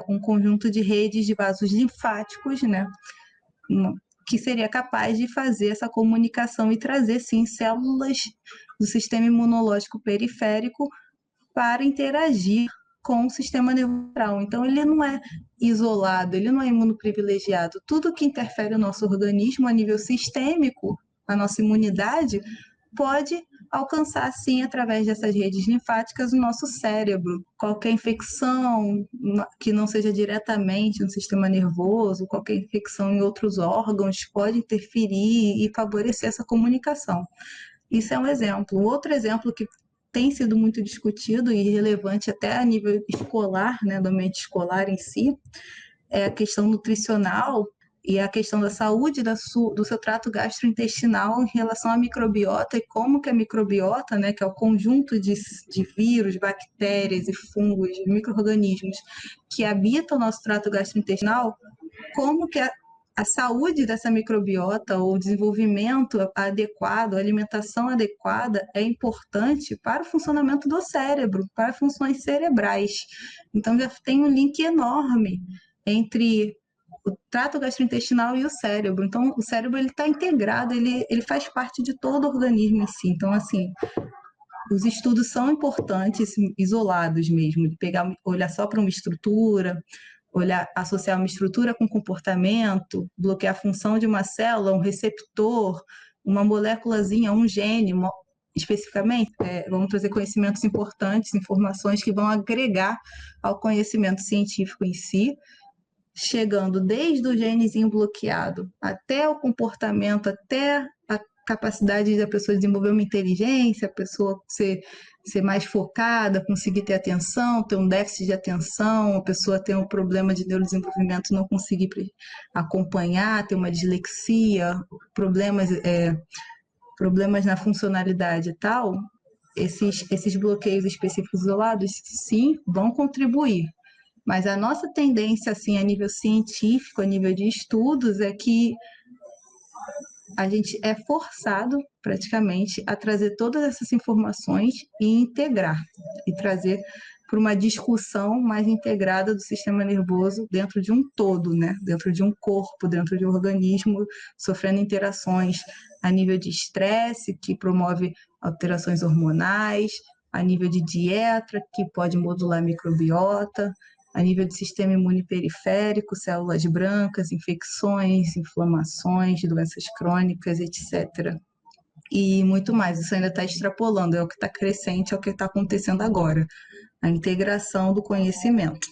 um conjunto de redes de vasos linfáticos, né, que seria capaz de fazer essa comunicação e trazer, sim, células do sistema imunológico periférico para interagir com o sistema neural. Então, ele não é isolado, ele não é imunoprivilegiado. Tudo que interfere no nosso organismo a nível sistêmico, a nossa imunidade, pode alcançar, sim, através dessas redes linfáticas, o nosso cérebro. Qualquer infecção que não seja diretamente no sistema nervoso, qualquer infecção em outros órgãos, pode interferir e favorecer essa comunicação. Isso é um exemplo. Outro exemplo que tem sido muito discutido e relevante até a nível escolar, né, do ambiente escolar em si, é a questão nutricional e a questão da saúde do seu trato gastrointestinal em relação à microbiota e como que a microbiota, né, que é o conjunto de vírus, bactérias e fungos, micro-organismos que habitam o nosso trato gastrointestinal, como que a saúde dessa microbiota, ou o desenvolvimento adequado, a alimentação adequada é importante para o funcionamento do cérebro, para funções cerebrais. Então, já tem um link enorme entre o trato gastrointestinal e o cérebro. Então, o cérebro está integrado, ele faz parte de todo o organismo em si. Então, assim, os estudos são importantes, isolados mesmo, de olhar só para uma estrutura, associar uma estrutura com comportamento, bloquear a função de uma célula, um receptor, uma moléculazinha, um gene, especificamente, vamos trazer conhecimentos importantes, informações que vão agregar ao conhecimento científico em si, chegando desde o genezinho bloqueado até o comportamento, até a capacidade da pessoa desenvolver uma inteligência, a pessoa ser mais focada, conseguir ter atenção, ter um déficit de atenção, a pessoa ter um problema de neurodesenvolvimento, não conseguir acompanhar, ter uma dislexia, problemas na funcionalidade e tal, esses bloqueios específicos isolados, sim, vão contribuir. Mas a nossa tendência, assim, a nível científico, a nível de estudos, é que a gente é forçado, praticamente, a trazer todas essas informações e integrar, e trazer para uma discussão mais integrada do sistema nervoso dentro de um todo, né? Dentro de um corpo, dentro de um organismo, sofrendo interações a nível de estresse, que promove alterações hormonais, a nível de dieta, que pode modular a microbiota, a nível de sistema imune periférico, células brancas, infecções, inflamações, doenças crônicas, etc. E muito mais, isso ainda está extrapolando, é o que está crescente, é o que está acontecendo agora, a integração do conhecimento.